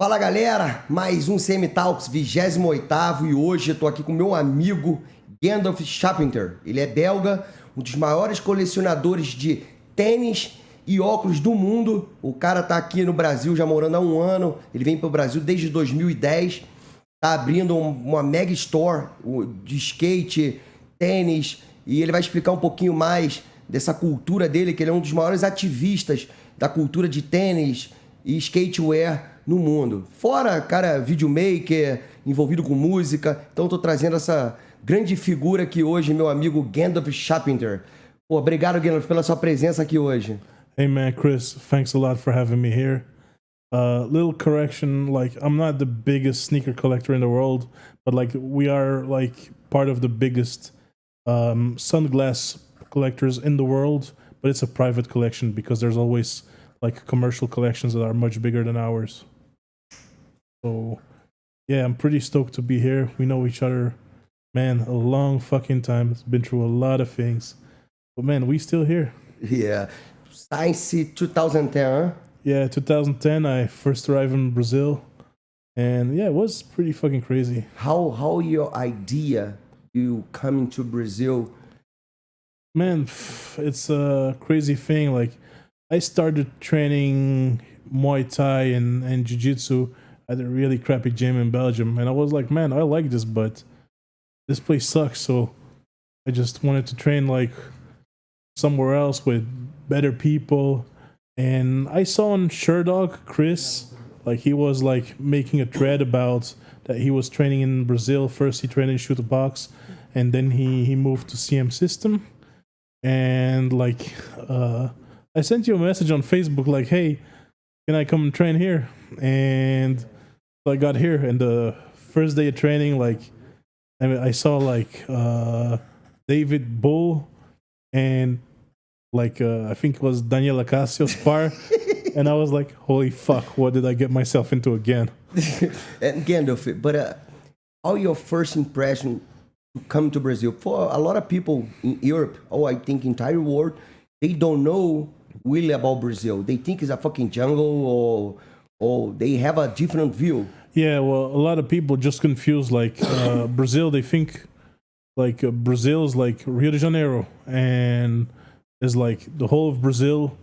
Fala galera, mais um Cmtalks 28º e hoje eu tô aqui com meu amigo Gandulf Charpentier. Ele é belga, um dos maiores colecionadores de tênis e óculos do mundo. O cara tá aqui no Brasil já morando há um ano, ele vem pro Brasil desde 2010, tá abrindo uma mega store de skate, tênis, e ele vai explicar um pouquinho mais dessa cultura dele, que ele é um dos maiores ativistas da cultura de tênis e skatewear no mundo. Fora, cara, videomaker, envolvido com música. Então, tô trazendo essa grande figura aqui hoje, meu amigo Gandulf Charpentier. Pô, obrigado, Gandulf, pela sua presença aqui hoje. Hey, man, Chris, thanks a lot for having me here. Little correction, like, I'm not the biggest sneaker collector in the world, but, like, we are, like, part of the biggest sunglass collectors in the world, but it's a private collection because there's always, like, commercial collections that are much bigger than ours. So, yeah, I'm pretty stoked to be here. We know each other, man, a long fucking time. It's been through a lot of things. But, man, we still here. Yeah. Since 2010, huh? Yeah, 2010, I first arrived in Brazil. And, yeah, it was pretty fucking crazy. How your idea you coming to Brazil? Man, it's a crazy thing. Like, I started training Muay Thai and Jiu-Jitsu at a really crappy gym in Belgium. And I was like, man, I like this, but this place sucks. So I just wanted to train like somewhere else with better people. And I saw on Sherdog, Chris, like he was like making a thread about that he was training in Brazil. First he trained in Shoot the Box, and then he moved to CM System. And like I sent you a message on Facebook like, hey, can I come and train here? And so I got here, and the first day of training, like, I saw like David Bull and like I think it was Daniela Cassio's spar, and I was like, holy fuck, what did I get myself into again? And Gandalf, but how your first impression to come to Brazil? For a lot of people in Europe, I think entire world, they don't know really about Brazil. They think it's a fucking jungle, or they have a different view. Yeah, well, a lot of people just confuse like Brazil. They think like Brazil is like Rio de Janeiro, and is like the whole of Brazil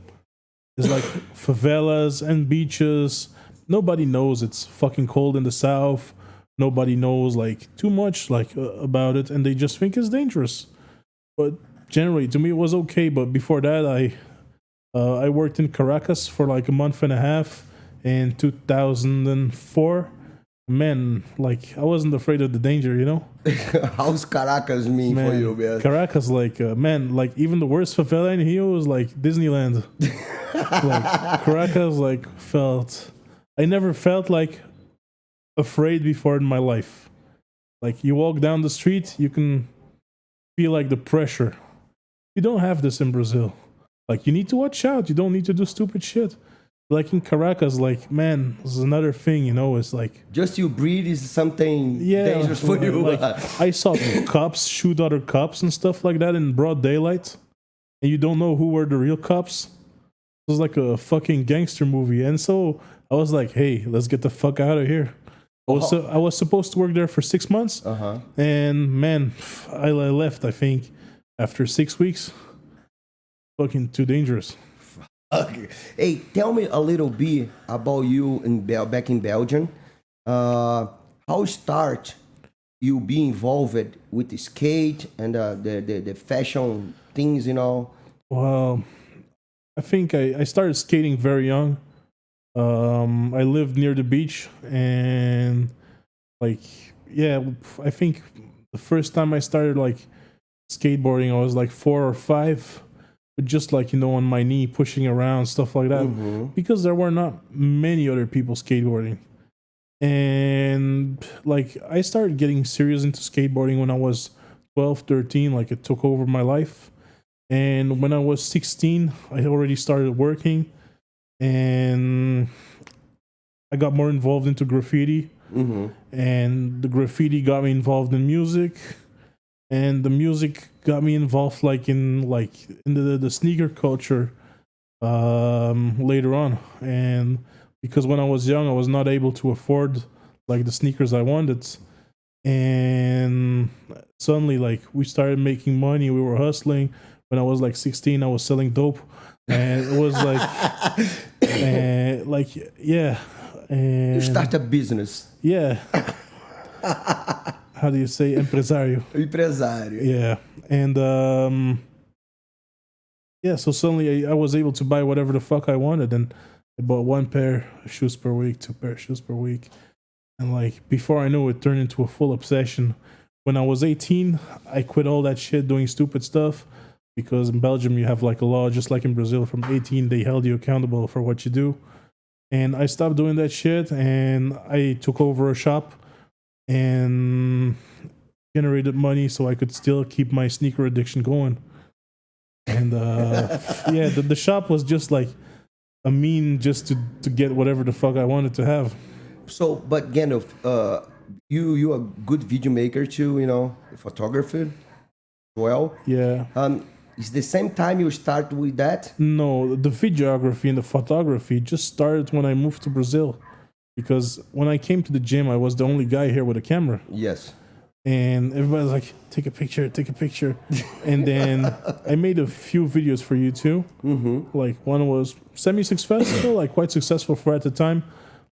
is like favelas and beaches. Nobody knows it's fucking cold in the south. Nobody knows like too much like about it, and they just think it's dangerous. But generally, to me, it was okay. But before that, I worked in Caracas for like a month and a half in 2004. Man, like I wasn't afraid of the danger, you know. How's Caracas mean Man, for you, man? Caracas, like man, like even the worst favela in Rio was like Disneyland. Like Caracas, like I never felt like afraid before in my life. Like you walk down the street, you can feel like the pressure. You don't have this in Brazil. Like you need to watch out. You don't need to do stupid shit. Like in Caracas, like man, this is another thing, you know. It's like just you breathe is something dangerous for you. Like I saw cops shoot other cops and stuff like that in broad daylight, and you don't know who were the real cops. It was like a fucking gangster movie, and so I was like, hey, let's get the fuck out of here. I was supposed to work there for 6 months, and man, I left. I think after 6 weeks. Fucking too dangerous. Okay. Hey, tell me a little bit about you back in Belgium. How start you be involved with the skate and the fashion things, you know? Well, I think I started skating very young. I lived near the beach, and like, yeah, I think the first time I started like skateboarding, I was like 4 or 5. But just like, you know, on my knee, pushing around, stuff like that. Because there were not many other people skateboarding. And like, I started getting serious into skateboarding when I was 12, 13. Like, it took over my life. And when I was 16, I already started working. And I got more involved into graffiti. And the graffiti got me involved in music. And the music got me involved in the sneaker culture later on. And because when I was young, I was not able to afford like the sneakers I wanted. And suddenly, like, we started making money. We were hustling. When I was like 16, I was selling dope, and it was like, yeah. And you start a business. Yeah. How do you say empresario? Empresário. Yeah. And yeah, so suddenly I was able to buy whatever the fuck I wanted, and I bought 1 pair of shoes per week, 2 pair of shoes per week. And like before I knew it, turned into a full obsession. When I was 18, I quit all that shit doing stupid stuff, because in Belgium you have like a law, just like in Brazil, from 18 they held you accountable for what you do. And I stopped doing that shit, and I took over a shop and generated money so I could still keep my sneaker addiction going. And yeah, the shop was just like a mean just to get whatever the fuck I wanted to have. So, but Gandalf, you a good video maker too, you know, photographer. Well, Yeah. Is the same time you start with that? No, the videography and the photography just started when I moved to Brazil. Because when I came to the gym, I was the only guy here with a camera. Yes. And everybody's like, take a picture. And then I made a few videos for you too. Mm-hmm. Like one was semi-successful, like quite successful for at the time.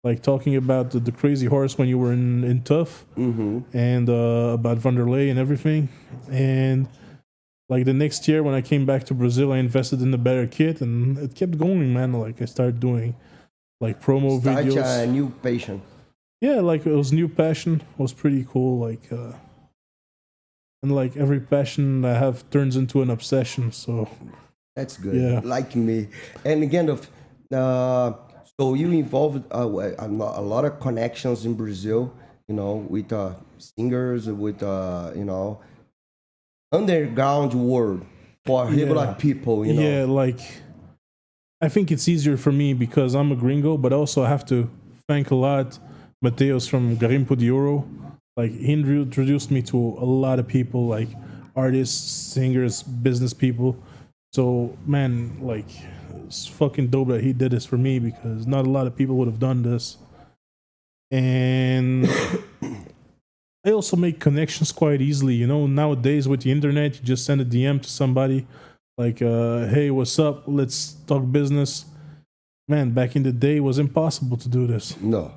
Like talking about the crazy horse when you were in Tough. Mm-hmm. And about Vanderlei and everything. And like the next year when I came back to Brazil, I invested in a better kit, and it kept going, man. Like I started doing like promo videos. Start a new passion. Yeah, like it was new passion. It was pretty cool. Like and like every passion I have turns into an obsession. So That's good. Yeah. Like me. And again, so you involved a lot of connections in Brazil, you know, with singers, with you know, underground world for regular people, you know. Yeah, like I think it's easier for me because I'm a gringo, but also I have to thank a lot Mateus from Garimpo de Ouro. Like he introduced me to a lot of people, like artists, singers, business people. So man, like it's fucking dope that he did this for me, because not a lot of people would have done this. And I also make connections quite easily, you know. Nowadays with the internet, you just send a DM to somebody like, hey, what's up? Let's talk business. Man, back in the day, it was impossible to do this. No.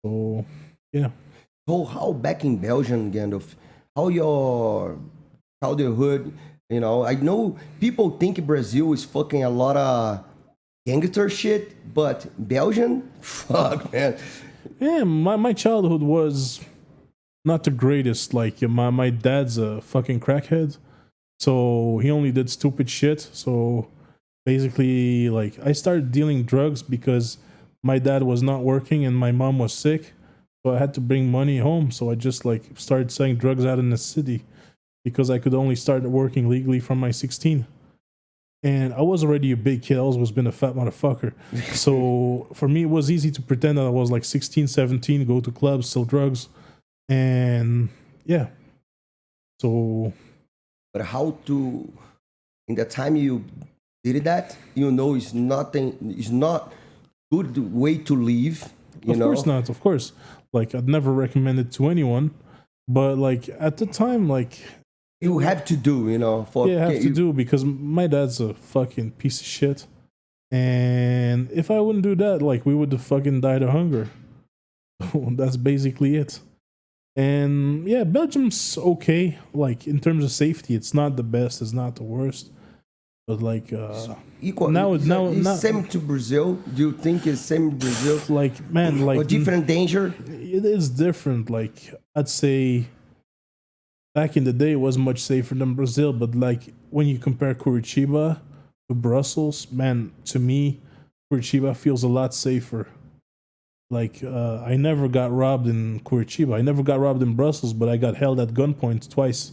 So, yeah. So how back in Belgium, Gandalf, how your childhood, you know, I know people think Brazil is fucking a lot of gangster shit, but Belgium, fuck, man. Yeah, my childhood was not the greatest. Like my dad's a fucking crackhead, so he only did stupid shit. So basically, like I started dealing drugs because my dad was not working and my mom was sick, so I had to bring money home. So I just like started selling drugs out in the city because I could only start working legally from my 16. And I was already a big kid. I always been a fat motherfucker. So for me, it was easy to pretend that I was like 16, 17, go to clubs, sell drugs. And yeah, so. But how to, in the time you did that, you know, it's not good way to live. Of course not, of course. Like I'd never recommend it to anyone, but like at the time, like you have to do, you know. Yeah, have to do, because my dad's a fucking piece of shit. And if I wouldn't do that, like we would have fucking died of hunger. That's basically it. And yeah, Belgium's okay. Like in terms of safety, it's not the best, it's not the worst. But like equal. now Same to Brazil. Do you think it's same to Brazil? Like man, like or different danger? It is different. Like I'd say back in the day it was much safer than Brazil, but like when you compare Curitiba to Brussels, man, to me Curitiba feels a lot safer. Like I never got robbed in Curitiba. I never got robbed in Brussels, but I got held at gunpoint twice.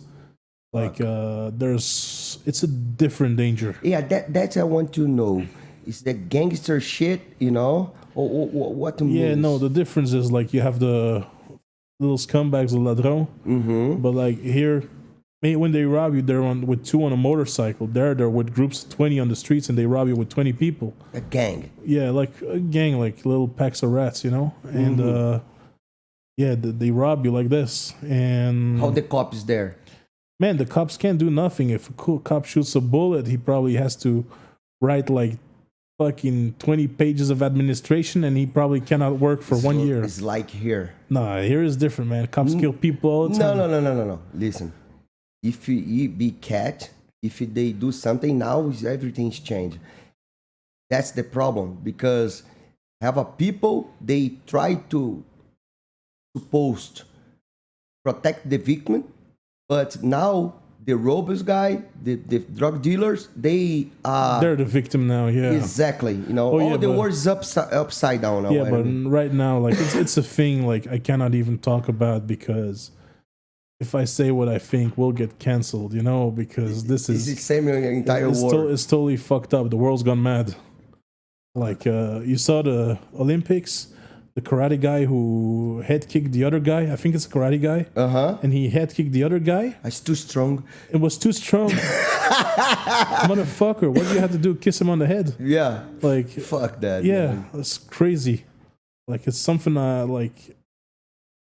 Like it's a different danger. Yeah, that's I want to know. Is the gangster shit, you know, or what? Yeah, no. The difference is like you have the little scumbags, the ladrão, but like here When they rob you, they're with 2 on a motorcycle. They're with groups of 20 on the streets, and they rob you with 20 people. A gang. Yeah, like a gang, like little packs of rats, And they rob you like this. And how the cop is there? Man, the cops can't do nothing. If a cool cop shoots a bullet, he probably has to write like fucking 20 pages of administration, and he probably cannot work for 1 year. It's like here. Nah, here is different, man. Cops kill people all the time. No. Listen. If you be cat, if they do something now, everything's changed. That's the problem, because have a people, they try to supposed protect the victim, but now the robbers guy, the drug dealers, they're the victim now. Yeah, exactly. All the words upside down now. Yeah, but right now, like it's a thing. Like I cannot even talk about, because if I say what I think, we'll get canceled, because this is the same entire world. It's totally fucked up. The world's gone mad. Like, you saw the Olympics, the karate guy who head kicked the other guy. I think it's a karate guy. And he head kicked the other guy. It's too strong. It was too strong. Motherfucker, what do you have to do? Kiss him on the head? Yeah. Like, fuck that. Yeah, man. It's crazy. Like, it's something like.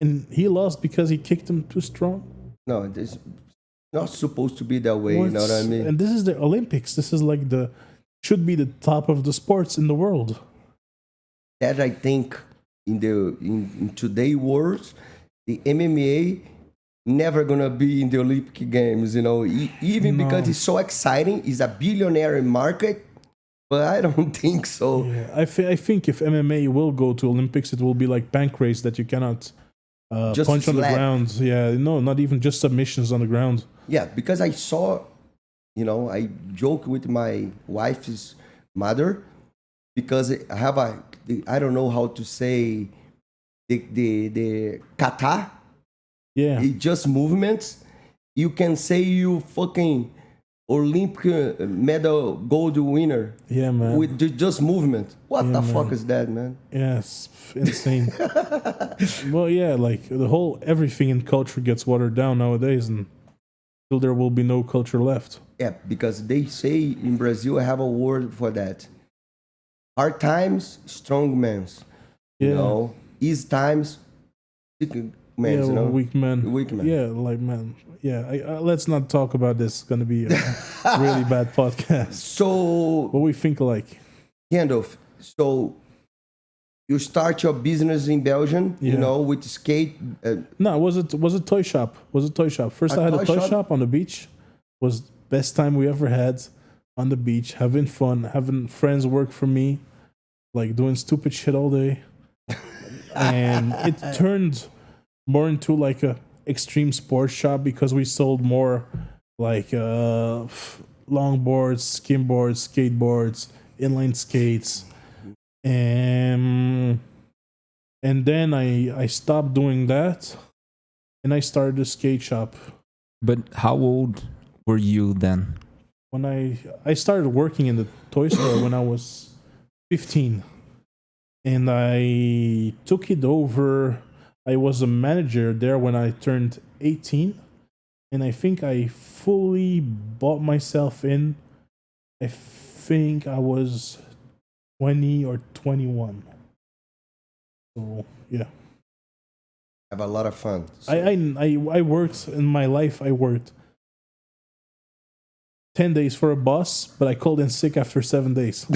And he lost because he kicked him too strong? No, it's not supposed to be that way, you know what I mean? And this is the Olympics. This is like should be the top of the sports in the world. That I think in today's world, the MMA never gonna be in the Olympic Games, even because it's so exciting. It's a billionaire market, but I don't think so. Yeah, I think if MMA will go to Olympics, it will be like pancrase that you cannot... just punch on the slap. ground. Yeah, no, not even just submissions on the ground. Yeah, because I saw, I joke with my wife's mother, because I have I don't know how to say the kata. Yeah. It's just movements. You can say you fucking Olympic medal gold winner. Yeah, man. With just movement. What the fuck man. is that, man? Yeah, it's insane. Well, yeah, like everything in culture gets watered down nowadays, and so there will be no culture left. Yeah, because they say in Brazil, I have a word for that. Hard times, strong men. Easy times, weak men. Weak men. Weak men. Yeah, like, man. Yeah, let's not talk about this. It's going to be a really bad podcast. So... what we think alike. Gandulf, so you start your business in Belgium, with skate... No, was it a toy shop? First I had a toy shop on the beach. Was best time we ever had on the beach, having fun, having friends work for me, like doing stupid shit all day. And it turned more into like a extreme sports shop, because we sold more like longboards, skimboards, skateboards, inline skates, and then I stopped doing that, and I started a skate shop. But how old were you then? When I started working in the toy store when I was 15, and I took it over. I was a manager there when I turned 18, and I think I fully bought myself in. I think I was 20 or 21. So, yeah. Have a lot of fun. So. I worked in my life. I worked 10 days for a boss, but I called in sick after 7 days.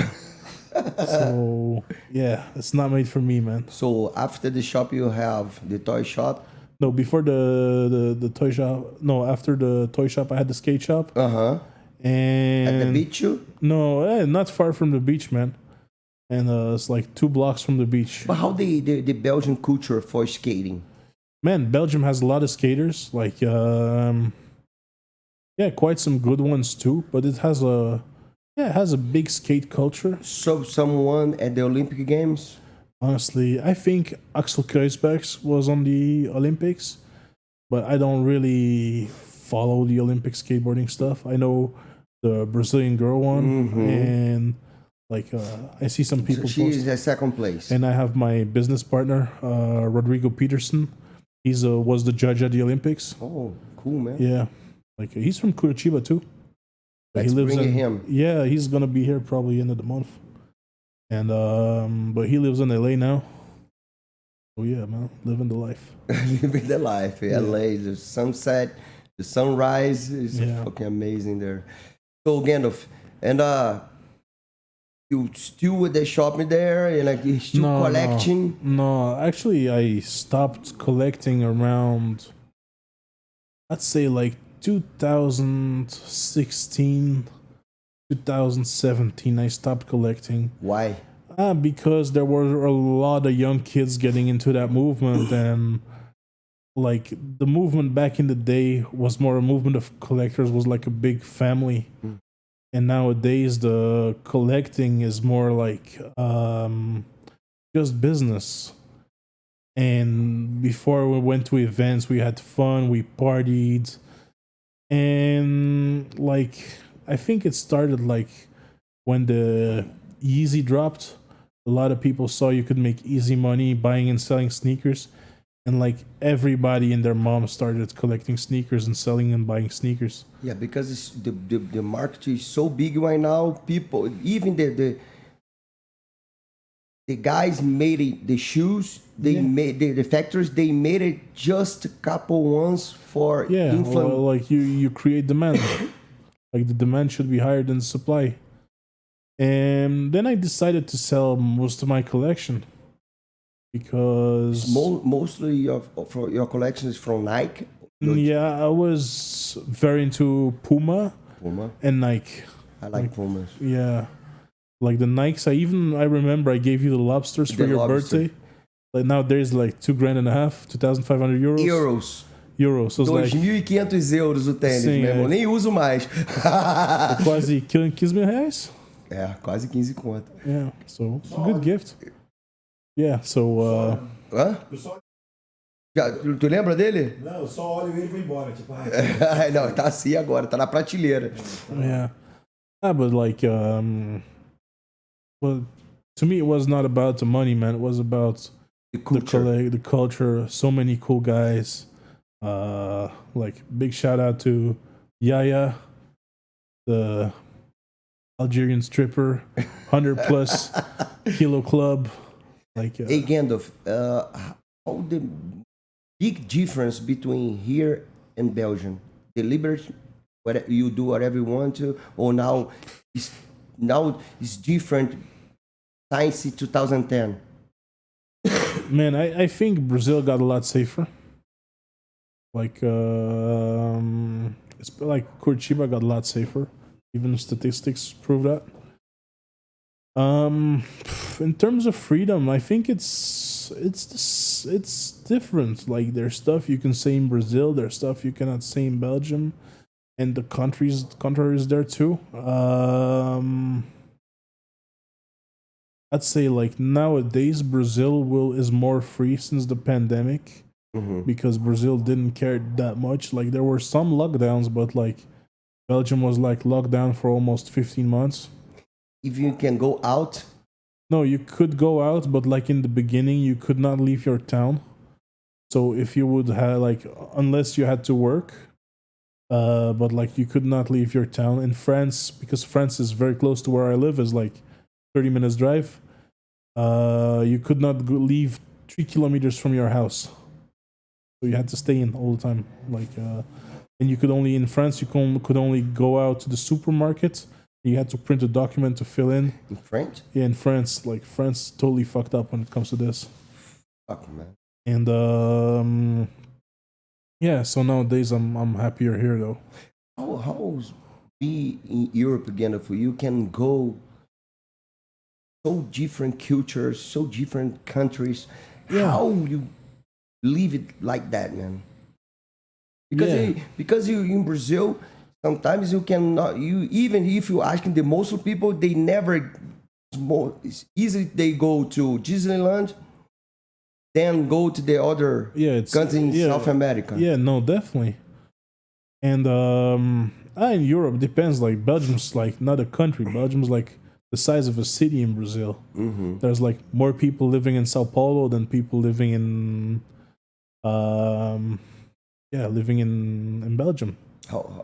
So, yeah, it's not made for me, man. So, after the shop, you have the toy shop? No, before the toy shop. No, after the toy shop, I had the skate shop. Uh-huh. And at the beach, you? No, not far from the beach, man. And it's like 2 blocks from the beach. But how the Belgian culture for skating? Man, Belgium has a lot of skaters. Like, quite some good ones too. But it has a big skate culture. So someone at the Olympic Games? Honestly, I think Axel Kruisbergs was on the Olympics, but I don't really follow the Olympic skateboarding stuff. I know the Brazilian girl one, and like I see some people. So she is at second place. And I have my business partner, Rodrigo Peterson. He's was the judge at the Olympics. Oh, cool, man. Yeah. Like he's from Curitiba too. Let's bring him. Yeah, he's gonna be here probably end of the month. And but he lives in LA now. Oh yeah, man, living the life. Living the life. LA, the sunset, the sunrise is fucking amazing there. So Gandalf, and you still with the shopping there, and like you still collecting? No, actually, I stopped collecting around, I'd say like 2016, 2017. I stopped collecting. Why? Because there were a lot of young kids getting into that movement, and like the movement back in the day was more a movement of collectors, was like a big family. And nowadays the collecting is more like just business. And before we went to events, we had fun, we partied, and like I think it started like when the Yeezy dropped. A lot of people saw you could make easy money buying and selling sneakers, and like everybody and their mom started collecting sneakers and selling and buying sneakers. Yeah, because it's the market is so big right now. People, even the guys made it, the shoes. They made the factories. They made it just a couple ones for influence. Well, like you create demand. Like the demand should be higher than the supply. And then I decided to sell most of my collection because mostly your collection is from Nike. Yeah, I was very into Puma and Nike. I like Pumas. Yeah, like the Nikes. I remember I gave you the lobsters for your birthday. Like now there's like $2,500, 2,500 euros. So it's like 2.500 euros o tênis, sim, meu irmão. Nem uso mais. Quase R$15,000. É, quase 15 conto. Yeah, so it's a good gift. Yeah, so Hã? Tu lembra dele? Não, eu só olho ele e vou embora. Tipo, não, tá assim agora, tá na prateleira. Yeah. But like well, to me it was not about the money, man. It was about the culture. So many cool guys. Like big shout out to Yaya, the Algerian stripper, 100+ kilo club. Like hey Gandalf, how the big difference between here and Belgium? The liberty, whether you do whatever you want to, or now it's different since 2010. Man, I think Brazil got a lot safer. Like it's like Curitiba got a lot safer. Even statistics prove that. In terms of freedom, I think it's different. Like there's stuff you can say in Brazil, there's stuff you cannot say in Belgium, and the country is there too. I'd say like nowadays Brazil is more free since the pandemic, because Brazil didn't care that much. Like there were some lockdowns, but like Belgium was like locked down for almost 15 months. If you can go out? No, you could go out, but like in the beginning, you could not leave your town. So if you would have like, unless you had to work, but like you could not leave your town. In France, because France is very close to where I live, is like 30 minutes drive. You could not leave 3 kilometers from your house. So you had to stay in all the time. Like, and you could only, in France, you could only go out to the supermarket. You had to print a document to fill in. In French? Yeah, in France. Like, France totally fucked up when it comes to this. Fuck, man. And, yeah, so nowadays I'm happier here, though. How's be in Europe again if you can go so different cultures, so different countries? Yeah. How you live it like that, man? Because you in Brazil, sometimes you cannot. You even if you asking the most people, they never. It's easy they go to Disneyland, then go to the other countries in South America. Yeah, no, definitely. And in Europe depends. Like Belgium's like not a country. Belgium's like the size of a city in Brazil. Mm-hmm. There's like more people living in Sao Paulo than people living in living in Belgium.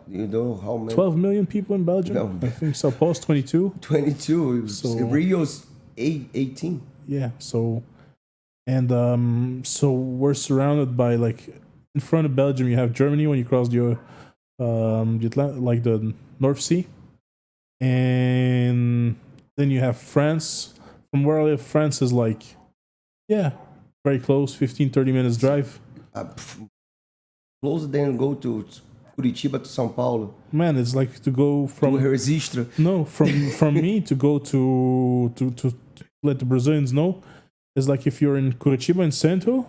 You know how many? 12 million people in Belgium. No. I think Sao Paulo's 22. 22. So- Rio's 18. Yeah. So, and so we're surrounded by like in front of Belgium. You have Germany when you cross the like the North Sea, and then you have France. From where I live, France is like, very close, 15-30 minutes drive. Closer than go to Curitiba to São Paulo. Man, it's like to go To from Resistra. no from me to go to let the Brazilians know. It's like if you're in Curitiba and Centro,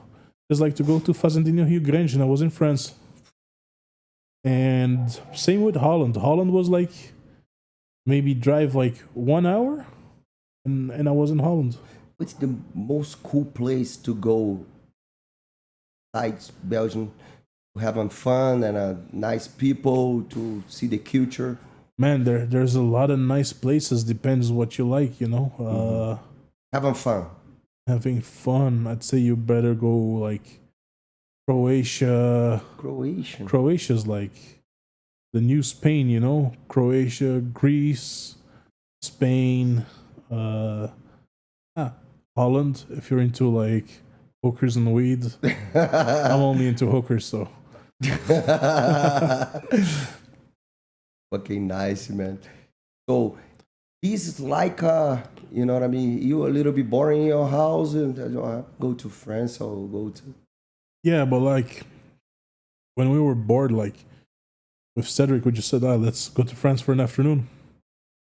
it's like to go to Fazendinha Rio Grande, and I was in France. And same with Holland. Holland was like maybe drive like 1 hour, and I was in Holland. What's the most cool place to go besides Belgium? To have fun and nice people, to see the culture. Man, there's a lot of nice places. Depends what you like, you know. Having fun. Having fun. I'd say you better go like Croatia. Croatian. Croatia's like the new Spain, you know. Croatia, Greece, Spain, Holland. If you're into like hookers and weed, I'm only into hookers, so. Fucking nice, man. So this is like you know what I mean? You a little bit boring in your house and go to France or go to. Yeah, but like when we were bored, like with Cedric, we just said, let's go to France for an afternoon.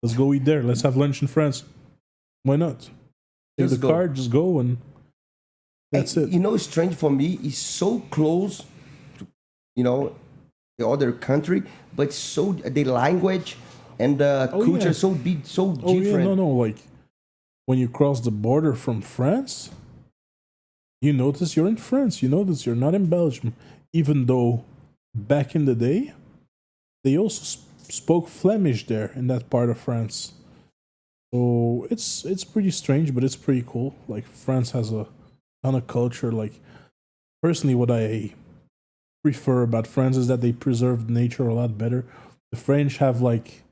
Let's go eat there. Let's have lunch in France. Why not? Take Just the go. car, just go, and that's it. You know, strange for me. It's so close to, you know, the other country, but so the language and the culture so big, so Oh different. yeah, no, like when you cross the border from France, you notice you're in France. You notice you're not in Belgium, even though back in the day they also spoke Flemish there in that part of France. So it's pretty strange, but it's pretty cool. Like France has a ton of culture. Like personally, what I prefer about France is that they preserve nature a lot better. The French have like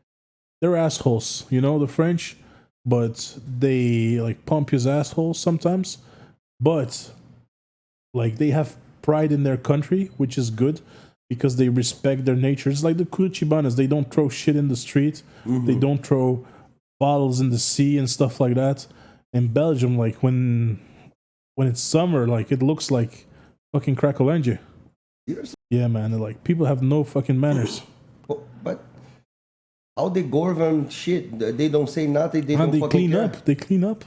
they're assholes, you know, the French, but they like pump his assholes sometimes. But like they have pride in their country, which is good because they respect their nature. It's like the Curitibanas, they don't throw shit in the street. They don't throw bottles in the sea and stuff like that. In Belgium, like when it's summer, like it looks like fucking Cracolandia. Seriously? Yeah, man. Like people have no fucking manners. But all the government shit, they don't say nothing. They And don't they fucking clean care. up. They clean up.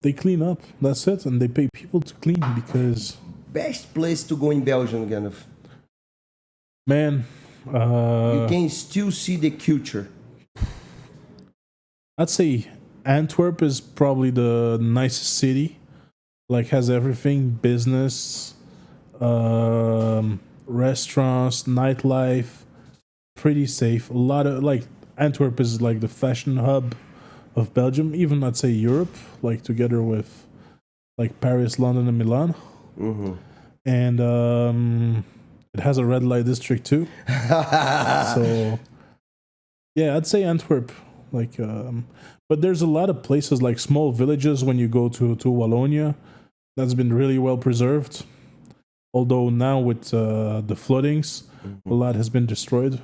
They clean up. That's it. And they pay people to clean because, Best place to go in Belgium, Gandalf. man, You can still see the culture. I'd say Antwerp is probably the nicest city. Like has everything, business, restaurants, nightlife, pretty safe. A lot of like Antwerp is like the fashion hub of Belgium, even I'd say Europe, like together with like Paris, London, and Milan. And it has a red light district too. So yeah, I'd say Antwerp. Like, but there's a lot of places like small villages when you go to Wallonia that's been really well preserved. Although now with the floodings, a lot has been destroyed.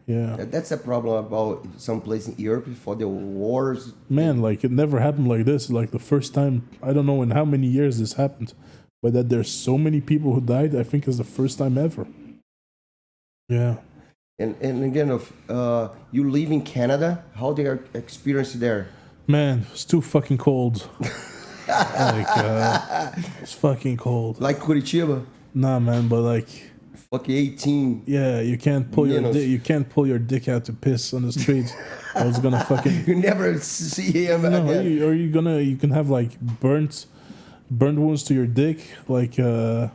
Yeah, That's a problem about some place in Europe for the wars. man, like it never happened like this. Like the first time, I don't know in how many years this happened, but that there's so many people who died, I think is the first time ever. Yeah. And again, you live in Canada. How they are experience there? Man, it's too fucking cold. It's fucking cold. Like Curitiba, Nah, man, but like, fucking 18. yeah, you can't pull your Minus. you can't pull your dick out to piss on the street. I was gonna fucking You never see him no. again. You can have like burnt wounds to your dick, like yeah,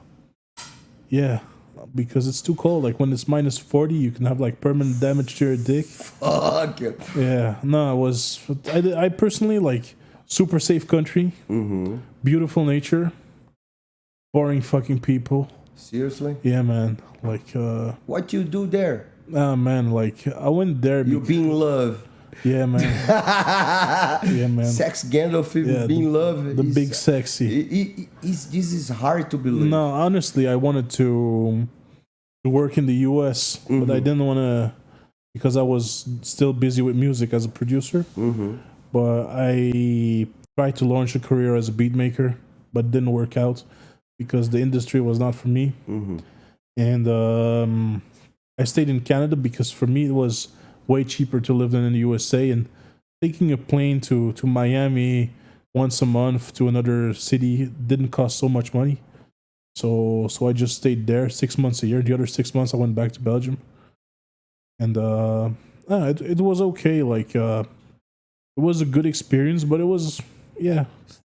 because it's too cold. Like when it's minus 40, you can have like permanent damage to your dick. Fuck. Yeah, no, I personally like super safe country, beautiful nature, boring fucking people. Seriously? Yeah, man. Like, What you do there? man, like I went there. You be in love. Yeah, man. Yeah, man. Sex Gandalf Yeah, be in love. The big sexy. This is hard to believe. No, honestly, I wanted to work in the U.S., but I didn't want to because I was still busy with music as a producer. But I tried to launch a career as a beat maker, but it didn't work out because the industry was not for me. And I stayed in Canada because for me it was way cheaper to live than in the USA, and taking a plane to Miami once a month to another city didn't cost so much money. So I just stayed there 6 months a year. The other 6 months I went back to Belgium, and it was okay. Like it was a good experience, but it was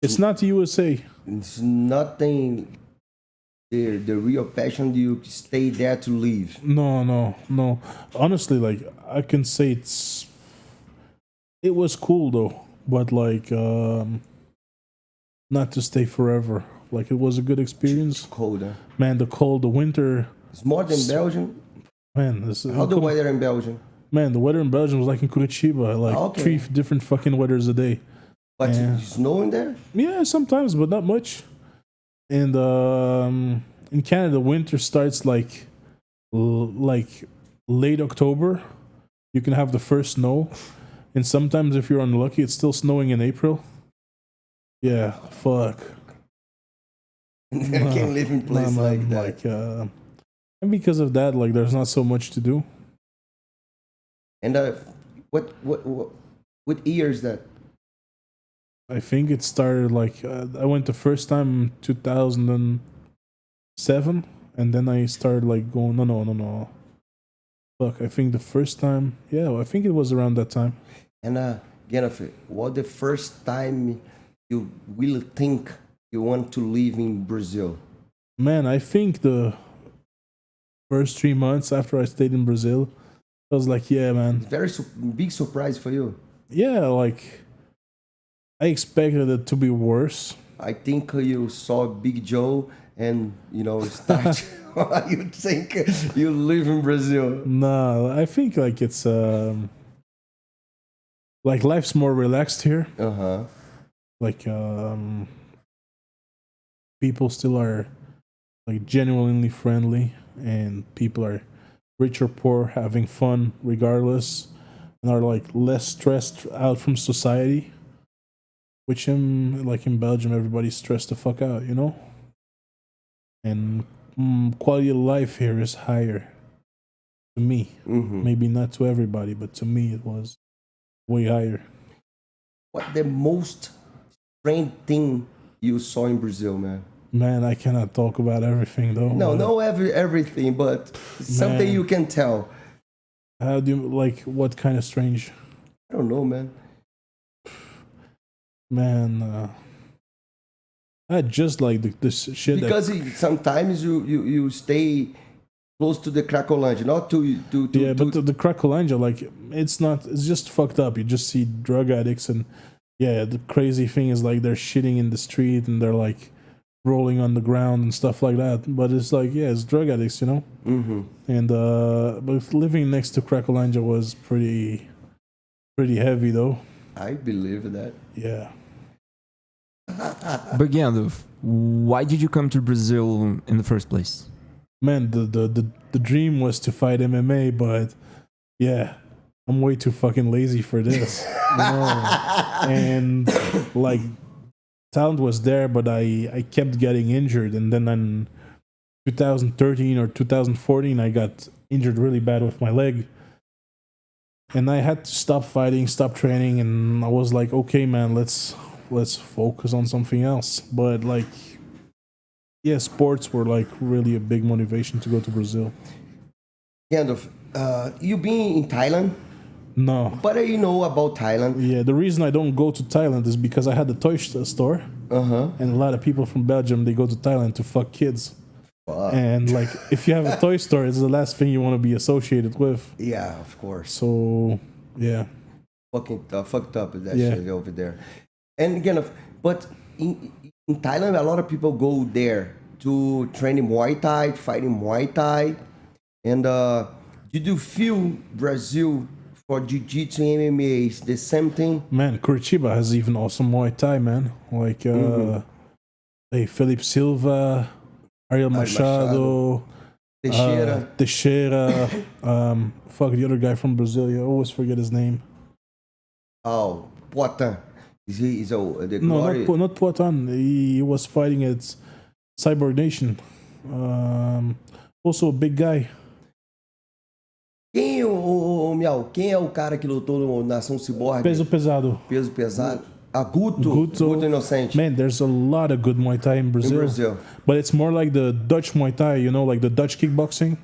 it's not the USA. It's nothing. The real passion, you stay there to live. No. Honestly, like I can say it was cool though, but like not to stay forever. Like it was a good experience. It's cold, huh? Man, the cold, the winter. It's more than Belgium. Man, how the weather in Belgium? Man, the weather in Belgium was like in Curitiba, like 3 different fucking weathers a day. But it's snowing there? Yeah, sometimes, but not much. And in Canada, winter starts like late October. You can have the first snow, and sometimes if you're unlucky, it's still snowing in April. Yeah, fuck. I can't live in place like that. Like, and because of that, like, there's not so much to do. And what year is that? I think it started like I went the first time 2007, and then I started like going no. Fuck, I think the first time, I think it was around that time. And Gandalf, what the first time you will think you want to live in Brazil? Man, I think the first 3 months after I stayed in Brazil, I was like, yeah, man. Very big surprise for you. Yeah, like I expected it to be worse. I think you saw Big Joe and, start. You think you live in Brazil? No, I think like it's like life's more relaxed here. Like people still are like genuinely friendly, and people are rich or poor having fun regardless, and are like less stressed out from society. Which in Belgium, everybody's stressed the fuck out, And quality of life here is higher to me. Maybe not to everybody, but to me it was way higher. What the most strange thing you saw in Brazil, man? Man, I cannot talk about everything though. No, everything, but something you can tell. How do you like? What kind of strange? I don't know, man. Man, I just like this shit. Because sometimes you stay close to the Cracolândia, not to but the Cracolândia, like it's just fucked up. You just see drug addicts, and the crazy thing is like they're shitting in the street and they're like rolling on the ground and stuff like that. But it's like it's drug addicts, And but living next to Cracolândia was pretty heavy though. I believe that. Yeah. But Gandalf, why did you come to Brazil in the first place? Man, the dream was to fight MMA, but I'm way too fucking lazy for this. And like talent was there, but I kept getting injured, and then in 2013 or 2014 I got injured really bad with my leg. And I had to stop fighting, stop training, and I was like, okay, man, let's focus on something else. But like, sports were like really a big motivation to go to Brazil. Gandalf, you been in Thailand? No. But you know about Thailand. Yeah, the reason I don't go to Thailand is because I had a toy store. And a lot of people from Belgium, they go to Thailand to fuck kids. And like, if you have a toy store, it's the last thing you want to be associated with. Yeah, of course. So, yeah. Fucking fucked up with that shit over there. And again, but in Thailand, a lot of people go there to training Muay Thai, fighting Muay Thai. And did you feel Brazil for Jiu-Jitsu and MMA is the same thing? Man, Curitiba has even awesome Muay Thai, man. Like, hey, Felipe Silva, Ariel Machado, Teixeira, fuck the other guy from Brazil. I always forget his name. Oh, Poitin. Is the No, glory? not Poitin. He was fighting at Cyborg Nation. Also a big guy. Quem, Miau, quem é o cara que lutou no Nação Cyborg? Peso pesado. Peso pesado? Guto Guto Inocente. Man, there's a lot of good Muay Thai in Brazil. But it's more like the Dutch Muay Thai, you know, like the Dutch kickboxing.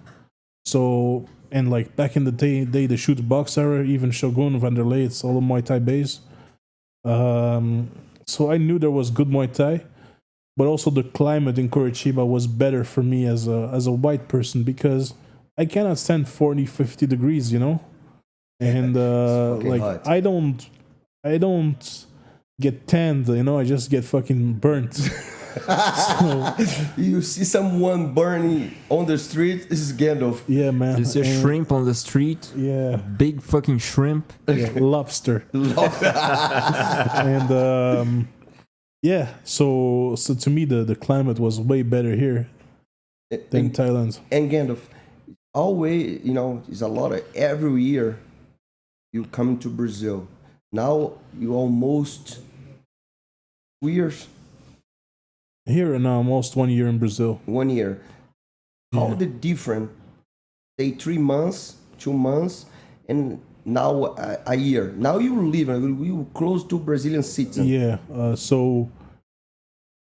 So, and like back in the day the shoot box era, even Shogun, Vanderlei, it's all Muay Thai base. So I knew there was good Muay Thai, but also the climate in Curitiba was better for me as a white person because I cannot stand 40, 50 degrees, you know? And like hot. I don't get tanned, you know, I just get fucking burnt. So, You see someone burning on the street, this is Gandalf. yeah, man. You see a And- shrimp on the street, Yeah, big fucking shrimp. yeah, lobster. And yeah, so to me the climate was way better here than Thailand. And Gandalf, always, you know, it's a lot of every year you come to Brazil. Now you almost 2 years, Here and now, almost 1 year in Brazil. 1 year. How Yeah. the different, say 3 months, 2 months, and now a year. Now you live, you close to Brazilian citizen. Yeah. So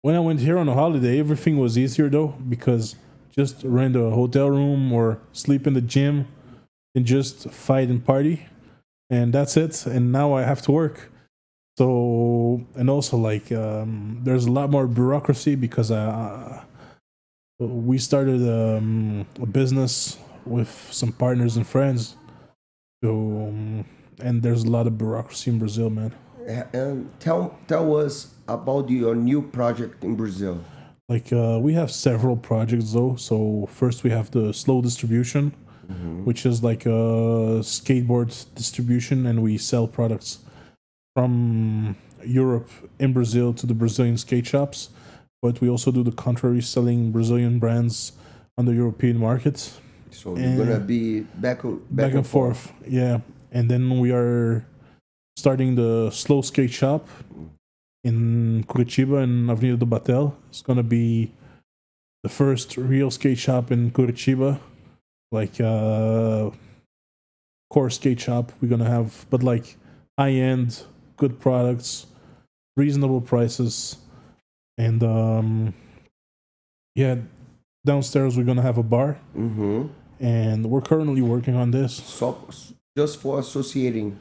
when I went here on a holiday, everything was easier though because just rent a hotel room or sleep in the gym and just fight and party, and that's it. And now I have to work. So and also like there's a lot more bureaucracy because we started a business with some partners and friends. So and there's a lot of bureaucracy in Brazil, man. And tell us about your new project in Brazil. Like we have several projects though. So first we have the slow distribution, which is like a skateboard distribution, and we sell products from Europe in Brazil to the Brazilian skate shops. But we also do the contrary, selling Brazilian brands on the European market. So you're gonna be back and forth. Yeah. And then we are starting the slow skate shop in Curitiba in Avenida do Batel. It's gonna be the first real skate shop in Curitiba, like core skate shop. We're gonna have, but like high-end, good products, reasonable prices, and yeah, downstairs we're gonna have a bar, and we're currently working on this. So just for associating,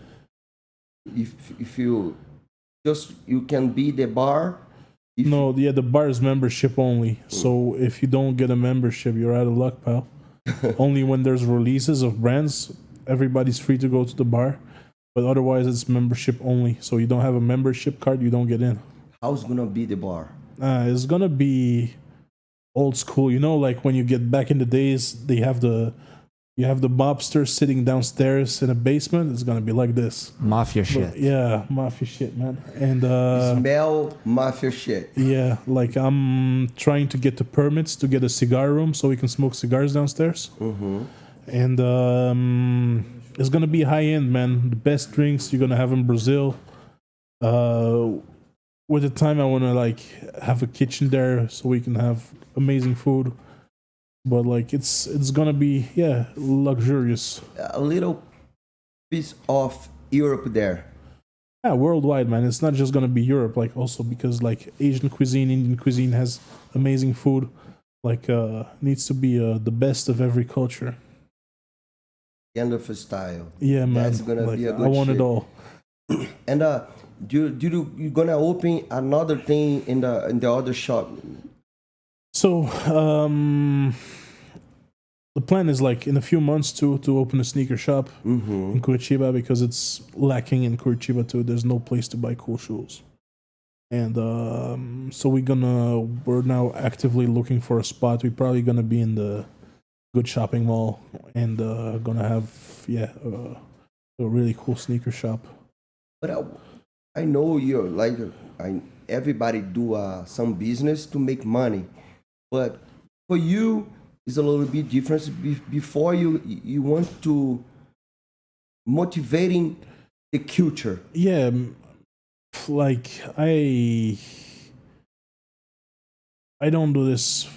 if you just you can be the bar. No, yeah, the bar is membership only. So if you don't get a membership, you're out of luck, pal. Only when there's releases of brands, everybody's free to go to the bar. But otherwise, it's membership only. So you don't have a membership card, you don't get in. How's gonna be the bar? It's gonna be old school. You know, like when you get back in the days, you have the mobsters sitting downstairs in a basement. It's gonna be like this. Mafia shit. Yeah, mafia shit, man. And Smell mafia shit. yeah, like I'm trying to get the permits to get a cigar room so we can smoke cigars downstairs. And it's gonna be high end, man. The best drinks you're gonna have in Brazil. With the time, I wanna like have a kitchen there so we can have amazing food. But like it's gonna be luxurious. A little piece of Europe there. Yeah, worldwide, man. It's not just gonna be Europe, like also because like Asian cuisine, Indian cuisine has amazing food. Like needs to be the best of every culture. End of style. Yeah, man. That's gonna like, be a good I want shit. it all. And you gonna open another thing in the other shop? So the plan is like in a few months to open a sneaker shop in Curitiba because it's lacking in Curitiba too. There's no place to buy cool shoes. And so we're now actively looking for a spot. We're probably gonna be in the good shopping mall, and gonna have a really cool sneaker shop. But I know you're like everybody do some business to make money, but for you it's a little bit different. Before you want to motivating the culture. Yeah, like I don't do this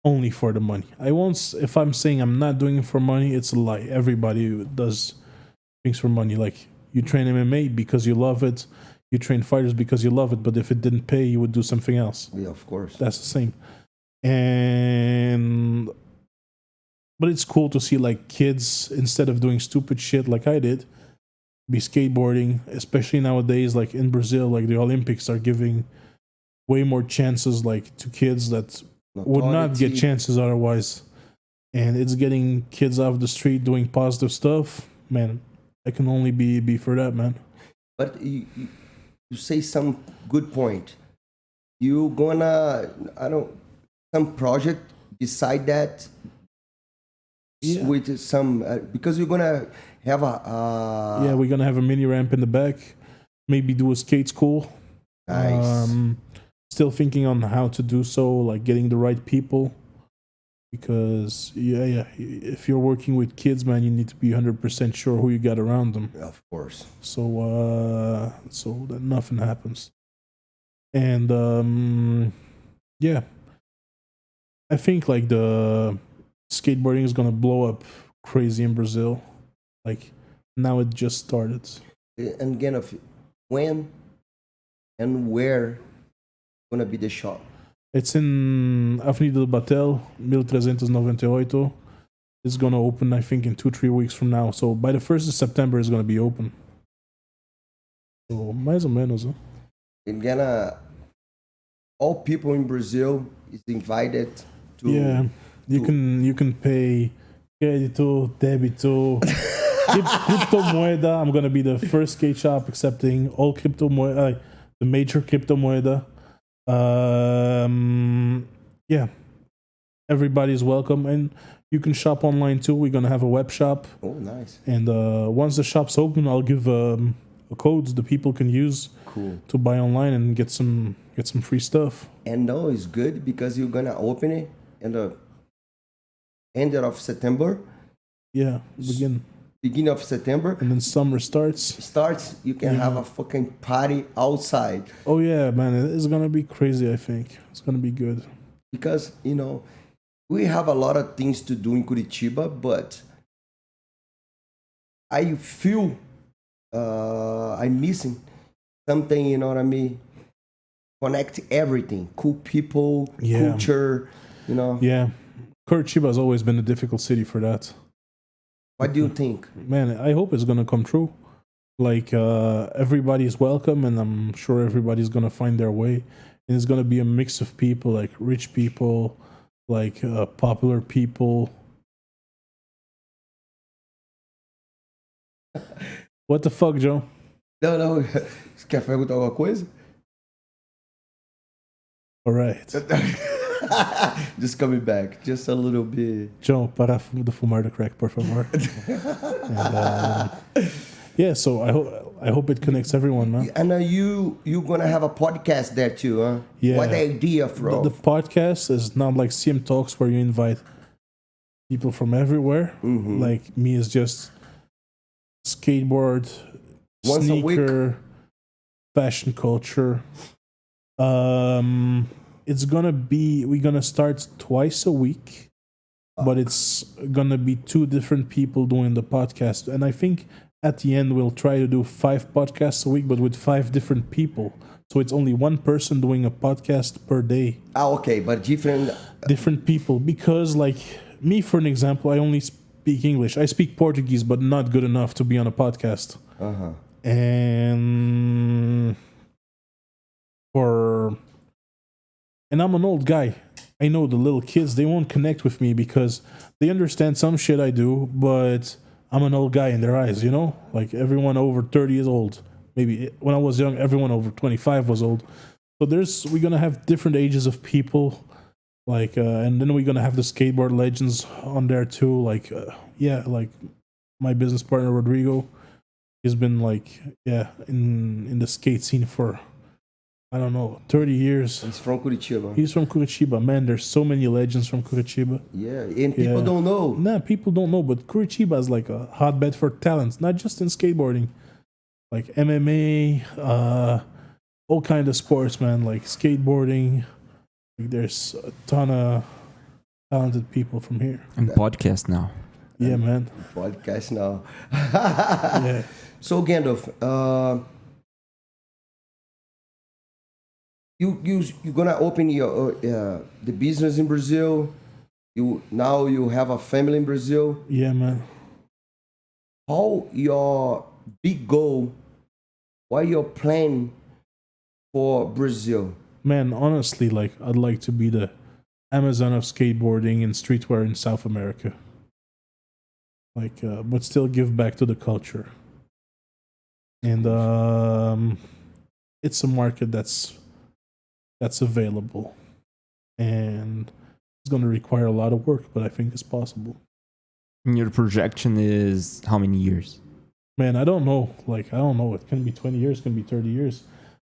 only for the money. I won't. If I'm saying I'm not doing it for money, it's a lie. Everybody does things for money. Like you train MMA because you love it. You train fighters because you love it. But if it didn't pay, you would do something else. Yeah, of course. That's the same. But it's cool to see like kids, instead of doing stupid shit like I did, be skateboarding, especially nowadays, like in Brazil, like the Olympics are giving way more chances like to kids that would not get chances otherwise. And it's getting kids off the street doing positive stuff. Man, I can only be for that, man. But you say some good point. You gonna, some project beside that with some, because you're gonna have a... we're gonna have a mini ramp in the back. Maybe do a skate school. Nice. Still thinking on how to do so, like getting the right people. Because, if you're working with kids, man, you need to be 100% sure who you got around them. Of course. So that nothing happens. And, I think, like, the skateboarding is going to blow up crazy in Brazil. Like, now it just started. And again, when and where going to be the shop? It's in Avenida do Batel, 1398. It's going to open, I think, in 2-3 weeks from now. So by the 1st of September, it's going to be open. So, mais ou menos, huh? And all people in Brazil is invited to... Yeah, you can pay crédito, débito, cryptomoeda. I'm going to be the first skate shop accepting all cryptomoeda, the major cryptomoeda. Everybody's welcome, and you can shop online too. We're gonna have a web shop. Oh, nice. And once the shop's open, I'll give codes the people can use to buy online and get some free stuff. And no, it's good because you're gonna open it in the end of September. Yeah, beginning of September, and then summer starts. You can have a fucking party outside. Oh yeah, man, it's gonna be crazy. I think it's gonna be good because we have a lot of things to do in Curitiba, but I feel I'm missing something. You know what I mean? Connect everything, cool people, culture. Yeah, Curitiba has always been a difficult city for that. What do you think? Man, I hope it's gonna come true. Like, everybody's welcome, and I'm sure everybody's gonna find their way. And it's gonna be a mix of people, like rich people, like popular people. What the fuck, Joe? Não. Você quer perguntar alguma coisa? All right. Just coming back, just a little bit. João, para de fumar the crack, por favor. And, so I hope it connects everyone, man. And you gonna have a podcast there too, huh? Yeah. What the idea from? The podcast is not like Cmtalks where you invite people from everywhere. Mm-hmm. Like me is just skateboard, once sneaker, a week. Fashion culture. We're gonna start twice a week, but it's gonna be 2 different people doing the podcast. And I think at the end we'll try to do 5 podcasts a week, but with 5 different people. So it's only one person doing a podcast per day. Okay, but different people. Because like me, for an example, I only speak English. I speak Portuguese, but not good enough to be on a podcast. Uh-huh. And I'm an old guy. I know the little kids, they won't connect with me because they understand some shit I do, but I'm an old guy in their eyes, Like everyone over 30 is old. Maybe when I was young, everyone over 25 was old. So we're gonna have different ages of people, like, and then we're gonna have the skateboard legends on there too. Like, like my business partner Rodrigo, he's been like, in the skate scene for, I don't know, 30 years. He's from Curitiba. He's from Curitiba, man. There's so many legends from Curitiba. Yeah, and people don't know. Nah, people don't know, but Curitiba is like a hotbed for talents, not just in skateboarding, like MMA, all kind of sports, man. Like skateboarding, like there's a ton of talented people from here. And podcast now. Yeah, man. Podcast now. Yeah. So Gandalf, you're gonna open your the business in Brazil. You have a family in Brazil. Yeah, man. How your big goal? What your plan for Brazil? Man, honestly, like I'd like to be the Amazon of skateboarding and streetwear in South America. Like, but still give back to the culture. And it's a market that's available, and it's going to require a lot of work, but I think it's possible. And your projection is how many years? Man, I don't know. Like, I don't know. It can be 20 years, it can be 30 years.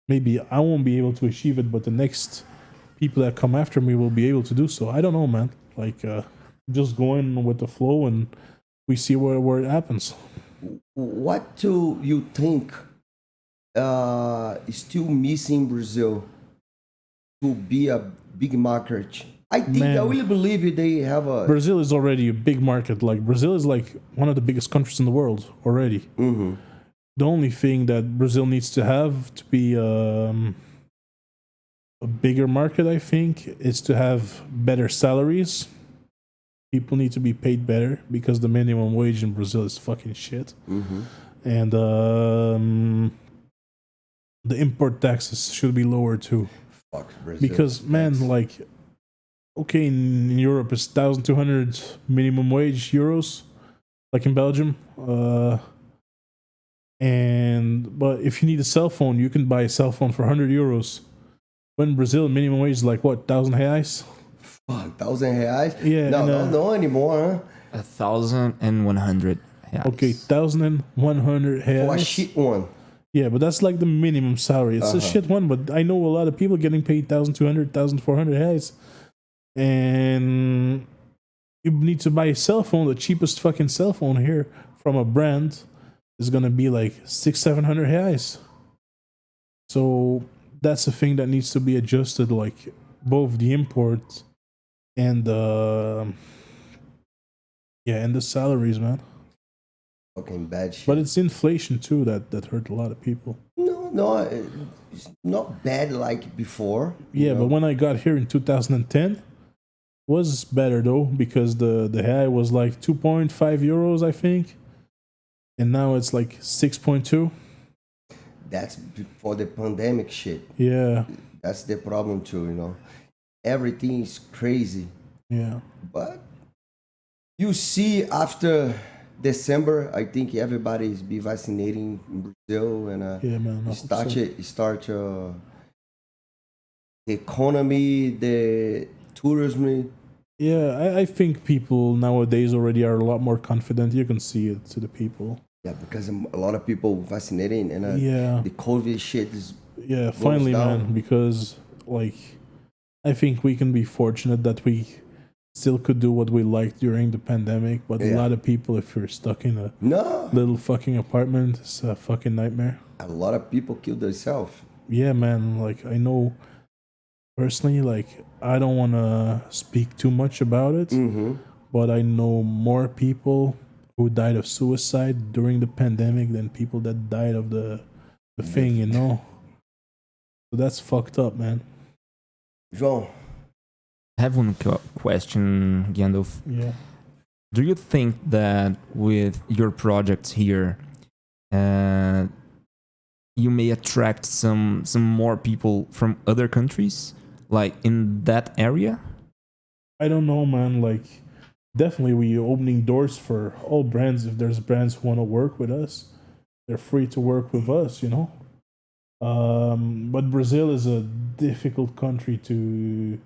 Maybe I won't be able to achieve it, but the next people that come after me will be able to do so. I don't know, man. Like, just going with the flow, and we see where it happens. What do you think is still missing Brazil to be a big market? I think, Man. I really believe they have a... Brazil is already a big market. Like, Brazil is like one of the biggest countries in the world already. Mm-hmm. The only thing that Brazil needs to have to be a bigger market, I think, is to have better salaries. People need to be paid better because the minimum wage in Brazil is fucking shit. Mm-hmm. And the import taxes should be lower too. Fuck Brazil. Because, man, like, okay, in Europe it's 1,200 minimum wage euros, like in Belgium. But if you need a cell phone, you can buy a cell phone for 100 euros. When in Brazil, minimum wage is like what, 1,000 reais? Fuck, 1,000 reais? Yeah. No anymore, huh? 1,100. Okay, 1,100 reais. For a shit one. Yeah, but that's like the minimum salary. It's a shit one, but I know a lot of people getting paid 1,200, 1,400 reais. And you need to buy a cell phone. The cheapest fucking cell phone here from a brand is gonna be like 600-700 reais. So that's a thing that needs to be adjusted, like both the import and the salaries, man. Fucking bad shit. But it's inflation too that hurt a lot of people. No, it's not bad like before. Yeah, but when I got here in 2010, was better though, because the high was like 2.5 euros, I think, and now it's like 6.2. That's before the pandemic shit. Yeah. That's the problem too, Everything is crazy. Yeah. But you see, after December, I think everybody is be vaccinating in Brazil, and Yeah, man. start the economy, the tourism. Yeah, I think people nowadays already are a lot more confident. You can see it to the people. Yeah, because a lot of people vaccinating, and the COVID shit is... Yeah, finally, down. man, because, like, I think we can be fortunate that we still could do what we liked during the pandemic, but a lot of people, if you're stuck in a little fucking apartment, it's a fucking nightmare. A lot of people kill themselves. Yeah, man, like, I know personally, like, I don't want to speak too much about it, but I know more people who died of suicide during the pandemic than people that died of the thing, So that's fucked up, man. João, I have one question, Gandalf. Yeah. Do you think that with your projects here, you may attract some more people from other countries, like in that area? I don't know, man. Like, definitely we opening doors for all brands. If there's brands who want to work with us, they're free to work with us, But Brazil is a difficult country to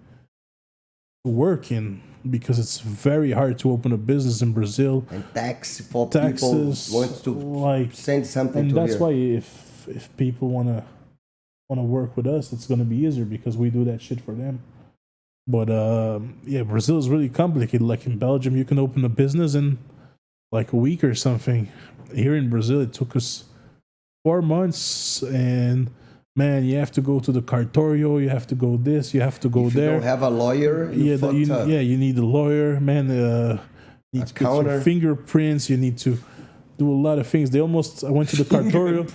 work in because it's very hard to open a business in Brazil. And tax for Taxes, people want to like, send something and to that's here. why if people wanna work with us, it's gonna be easier because we do that shit for them. But yeah, Brazil is really complicated. Like in Belgium, you can open a business in like a week or something. Here in Brazil, it took us 4 months, and man, you have to go to the cartório, you have to go this, you have to go If there. you don't have a lawyer, you fucked up. You need a lawyer, man. You need to get your counter. fingerprints. You need to do a lot of things. I went to the cartório,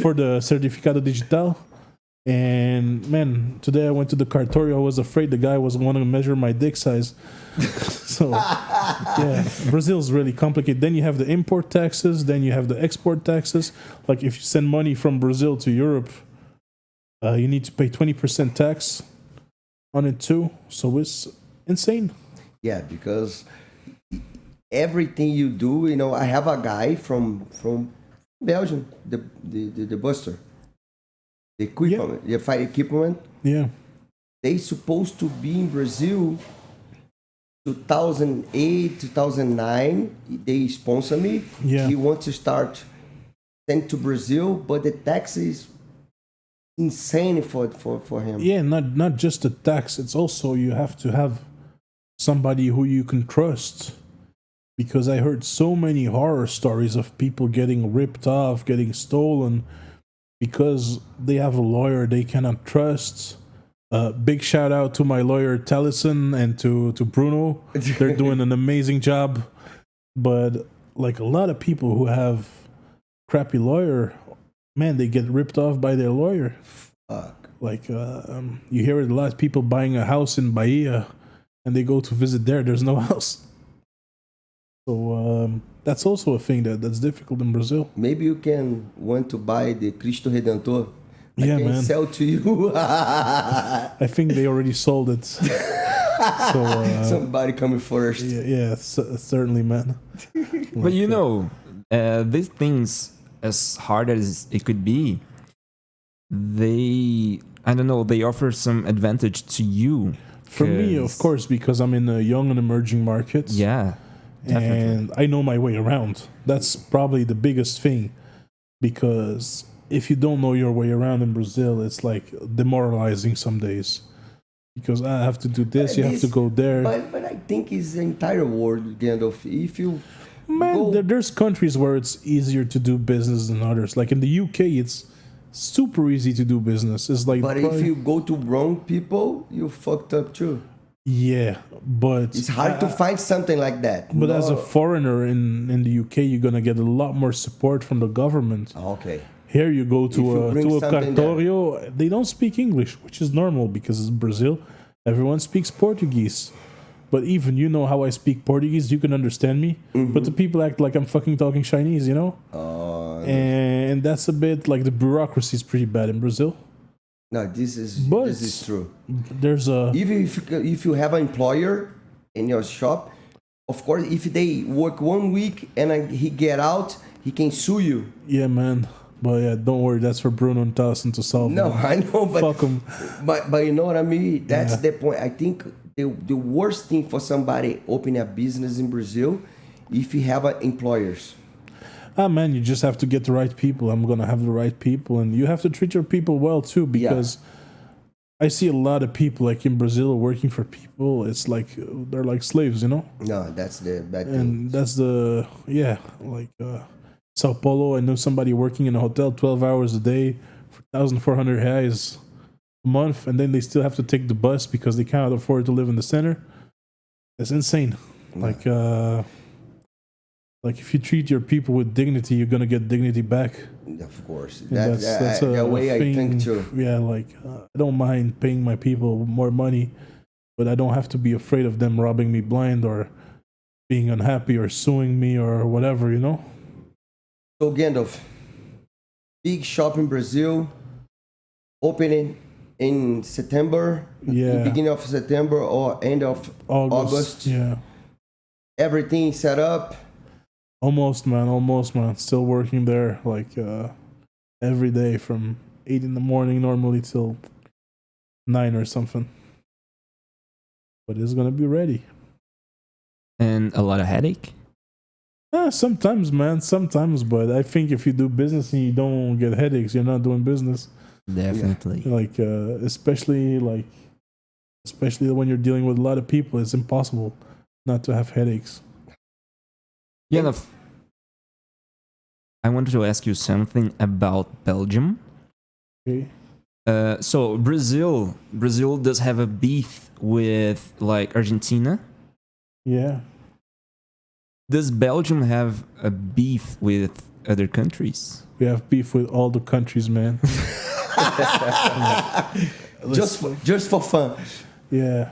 for the certificado digital. And man, today I went to the cartório. I was afraid the guy was wanting to measure my dick size. So yeah, Brazil's really complicated. Then you have the import taxes. Then you have the export taxes. Like if you send money from Brazil to Europe, you need to pay 20% tax on it too. So it's insane. Yeah, because everything you do, I have a guy from Belgium, the buster, the equipment, the fight equipment. Yeah. They supposed to be in Brazil 2008, 2009. They sponsor me. Yeah. He wants to start send to Brazil, but the tax is insane for him. Yeah, not just the tax. It's also you have to have somebody who you can trust. Because I heard so many horror stories of people getting ripped off, getting stolen, because they have a lawyer they cannot trust. Big shout out to my lawyer Taliesin and to Bruno. They're doing an amazing job. But like a lot of people who have crappy lawyer, man, they get ripped off by their lawyer. Fuck. Like you hear it a lot. People buying a house in Bahia, and they go to visit there. There's no house. So that's also a thing that's difficult in Brazil. Maybe you can want to buy the Cristo Redentor. I Yeah, can man. sell to you. I think they already sold it. So Somebody coming first. yeah, certainly, man. But these things, as hard as it could be, they offer some advantage to you. For me, of course, because I'm in a young and emerging market. Yeah, definitely. And I know my way around. That's probably the biggest thing, because if you don't know your way around in Brazil, it's like demoralizing some days. Because I have to do this, you have to go there. But I think it's the entire world, Gandalf. If you There's countries where it's easier to do business than others. Like in the UK, it's super easy to do business. It's like, but if you go to wrong people, you fucked up too. yeah, but It's hard to find something like that. But as a foreigner in the UK, you're gonna get a lot more support from the government. Okay. Here you go to you bring a something cartório, they don't speak English, which is normal because it's Brazil. Everyone speaks Portuguese. But even you know how I speak Portuguese, you can understand me. Mm-hmm. But the people act like I'm fucking talking Chinese, you know? And that's a bit like the bureaucracy is pretty bad in Brazil. No, this is true. There's a Even if you have an employer in your shop, of course, if they work 1 week and he get out, he can sue you. yeah, man. But yeah, don't worry, that's for Bruno and Tyson to solve. No, man. I know, but Fuck 'em. But you know what I mean? That's Yeah. the point. I think the worst thing for somebody opening a business in Brazil, if you have employers. Man, you just have to get the right people. I'm gonna have the right people, and you have to treat your people well too, because I see a lot of people like in Brazil working for people. It's like they're like slaves, you know. No, that's the bad thing. And that's Sao Paulo. I know somebody working in a hotel 12 hours a day for 1,400 reais a month, and then they still have to take the bus because they cannot afford to live in the center. It's insane. Yeah. Like if you treat your people with dignity, you're gonna get dignity back. Of course. And that's the way I thing. think too. Yeah, like I don't mind paying my people more money, but I don't have to be afraid of them robbing me blind or being unhappy or suing me or whatever, you know? So Gandalf, big shop in Brazil, opening in September, Yeah. beginning of September or end of August. Yeah. Everything set up. Almost, man. Still working there like every day from 8 in the morning normally till 9 or something. But it's gonna be ready. And a lot of headache. Sometimes, man. Sometimes, but I think if you do business and you don't get headaches, you're not doing business. Definitely. Like, especially when you're dealing with a lot of people, it's impossible not to have headaches. Yeah. I wanted to ask you something about Belgium. Okay. So Brazil does have a beef with like Argentina. Yeah. Does Belgium have a beef with other countries? We have beef with all the countries, man. just for fun. Yeah.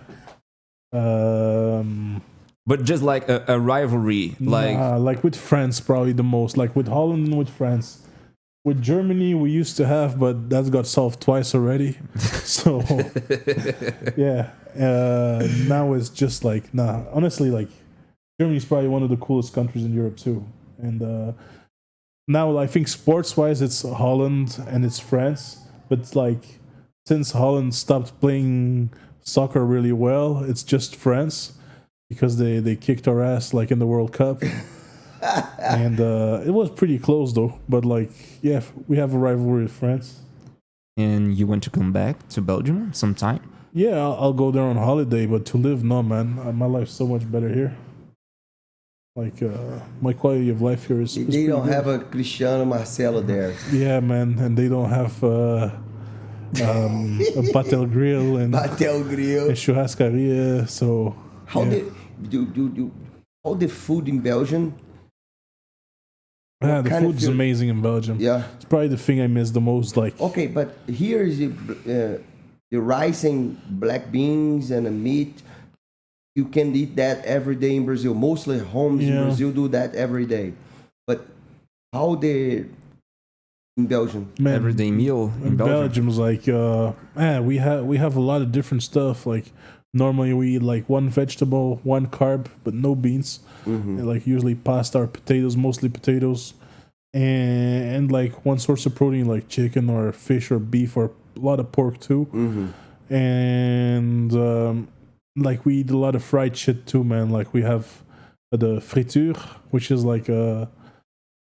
But just like a rivalry, like with France, probably the most. Like with Holland and with France. With Germany, we used to have, but that got solved twice already. So, yeah. Now it's just like, nah. Honestly, like, Germany's probably one of the coolest countries in Europe too. And now I think sports-wise, it's Holland and it's France. But like, since Holland stopped playing soccer really well, it's just France. Because they kicked our ass like in the World Cup. And it was pretty close though. But like, yeah, we have a rivalry with France. And you want to come back to Belgium sometime? Yeah, I'll go there on holiday, but to live, no, man. My life's so much better here. Like, my quality of life here is They don't have a Cristiano Marcello there. Yeah, man, and they don't have a Batel Grill and churrascaria, so... How yeah. How the food in Belgium? Yeah, the food's amazing in Belgium. Yeah. It's probably the thing I miss the most, like... Okay, but here is the rice and black beans and the meat. You can eat that every day in Brazil. Mostly homes in Brazil do that every day. But how in Belgium? Man, everyday meal in Belgium. Belgium's like, we have a lot of different stuff. Like normally we eat like one vegetable, one carb, but no beans. Mm-hmm. And, like usually pasta or potatoes, mostly potatoes, and like one source of protein like chicken or fish or beef or a lot of pork too. Mm-hmm. And like we eat a lot of fried shit too, man. Like we have the friture, which is like a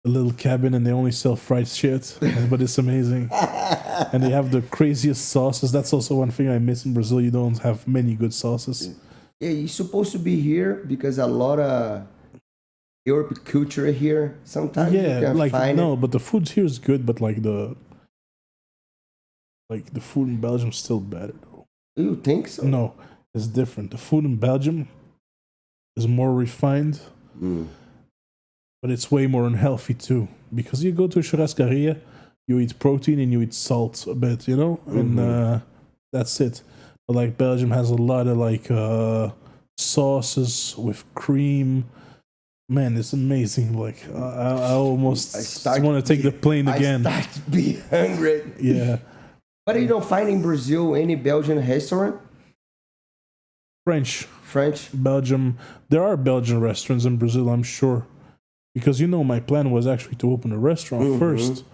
little cabin and they only sell fried shit, but it's amazing. And they have the craziest sauces. That's also one thing I miss in Brazil. You don't have many good sauces. Yeah, you're supposed to be here because a lot of Europe culture here. Sometimes you can like find no, it. but the food here is good. But like the food in Belgium is still better. You think so? No, it's different. The food in Belgium is more refined. But it's way more unhealthy too. Because you go to a churrascaria, you eat protein and you eat salt a bit, you know? Mm-hmm. And that's it. But like Belgium has a lot of like sauces with cream. Man, it's amazing. Like I almost want to take the plane again. I start to be hungry. Yeah. But you don't find in Brazil any Belgian restaurant? French. Belgium. There are Belgian restaurants in Brazil, I'm sure. Because, you know, my plan was actually to open a restaurant first.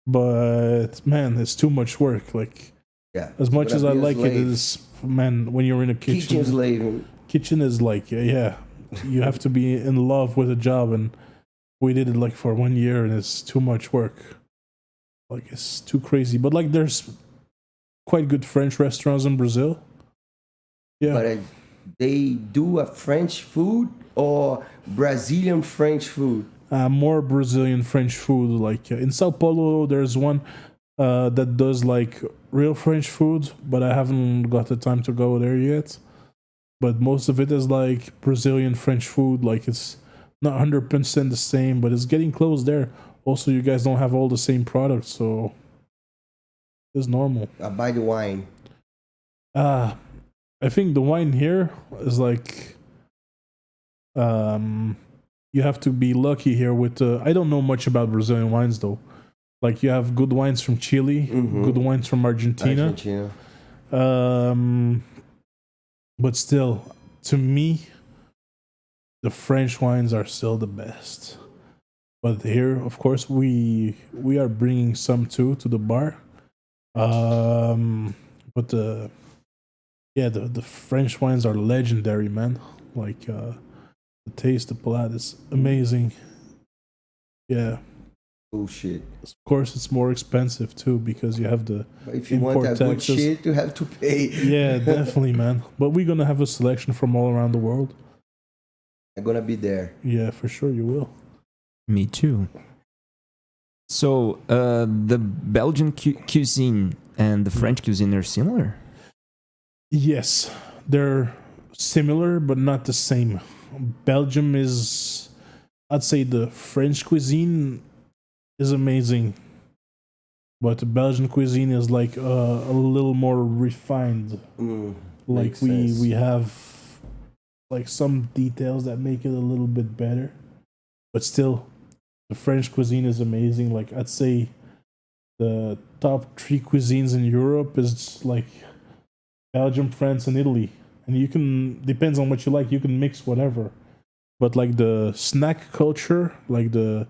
But, man, it's too much work. Like, as much as I like it, is, man, when you're in a kitchen. Kitchen is like, you have to be in love with a job. And we did it like for 1 year and it's too much work. Like, it's too crazy. But, like, there's quite good French restaurants in Brazil. Yeah. But they do a French food or Brazilian French food? More Brazilian French food. Like in Sao Paulo, there's one that does like real French food, but I haven't got the time to go there yet. But most of it is like Brazilian French food. Like it's not 100% the same, but it's getting close there. Also, you guys don't have all the same products, so it's normal. I buy the wine. I think the wine here is like you have to be lucky here with I don't know much about Brazilian wines though. Like you have good wines from Chile, good wines from Argentina. But still, to me, the French wines are still the best. But here, of course, we are bringing some too to the bar. But the French wines are legendary, man. Like the taste, the palate is amazing. Yeah. Oh shit! Of course, it's more expensive too because you have the But if you want that good taxes. shit, you have to pay. Yeah, definitely, man. But we're gonna have a selection from all around the world. I'm gonna be there. Yeah, for sure you will. Me too. So, the Belgian cuisine and the French cuisine are similar? Yes, they're similar but not the same. Belgium is, I'd say, the French cuisine is amazing, but the Belgian cuisine is like a little more refined. Like we have like some details that make it a little bit better, but still, the French cuisine is amazing. Like I'd say, the top 3 cuisines in Europe is like Belgium, France, and Italy. And you can, depends on what you like, you can mix whatever. But like the snack culture, like the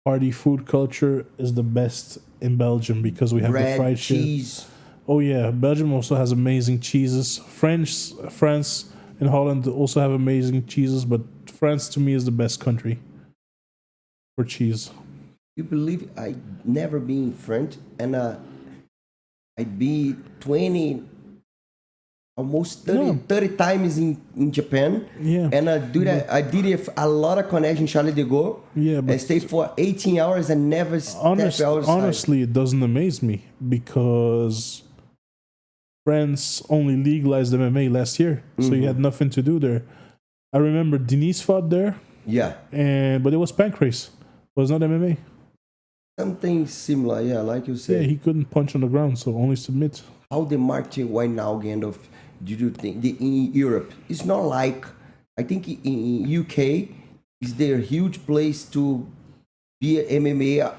party food culture is the best in Belgium because we have Bread, the fried cheese. shit. Oh yeah, Belgium also has amazing cheeses. France and Holland also have amazing cheeses, but France to me is the best country for cheese. You believe I never been in French, and I'd be 20, almost 30 times in Japan. Yeah. And I did a lot of connection in Charlie de Gaulle. Yeah, but I stayed for 18 hours and never stepped outside. honestly, it doesn't amaze me because France only legalized MMA last year, so you had nothing to do there. I remember Denise fought there, Yeah. but it was pancrase. It was not MMA. Something similar, yeah, like you Yeah, said. he couldn't punch on the ground, so only submit. How the marketing right now, Gandalf, do you think in Europe? It's not like, I think in UK is there a huge place to be an MMA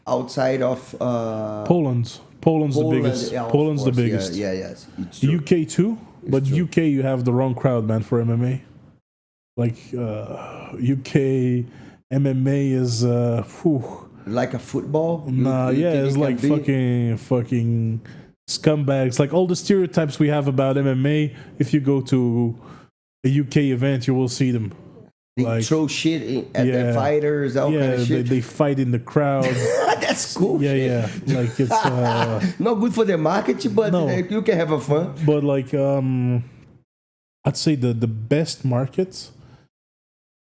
outside of Poland's the biggest. yeah, of Poland's the course, biggest. Yeah, yes. It's true. UK too, but true. UK you have the wrong crowd, man, for MMA. Like UK MMA is Like a football? nah, You yeah, think it's it like can be? fucking scumbags. Like all the stereotypes we have about MMA. If you go to a UK event, you will see them. They like- throw shit at Yeah. the fighters, all kind Yeah, of shit. they fight in the crowd. That's cool. Yeah, shit. yeah. Like it's Not good for the market, but No. you can have a fun. but like I'd say the best market.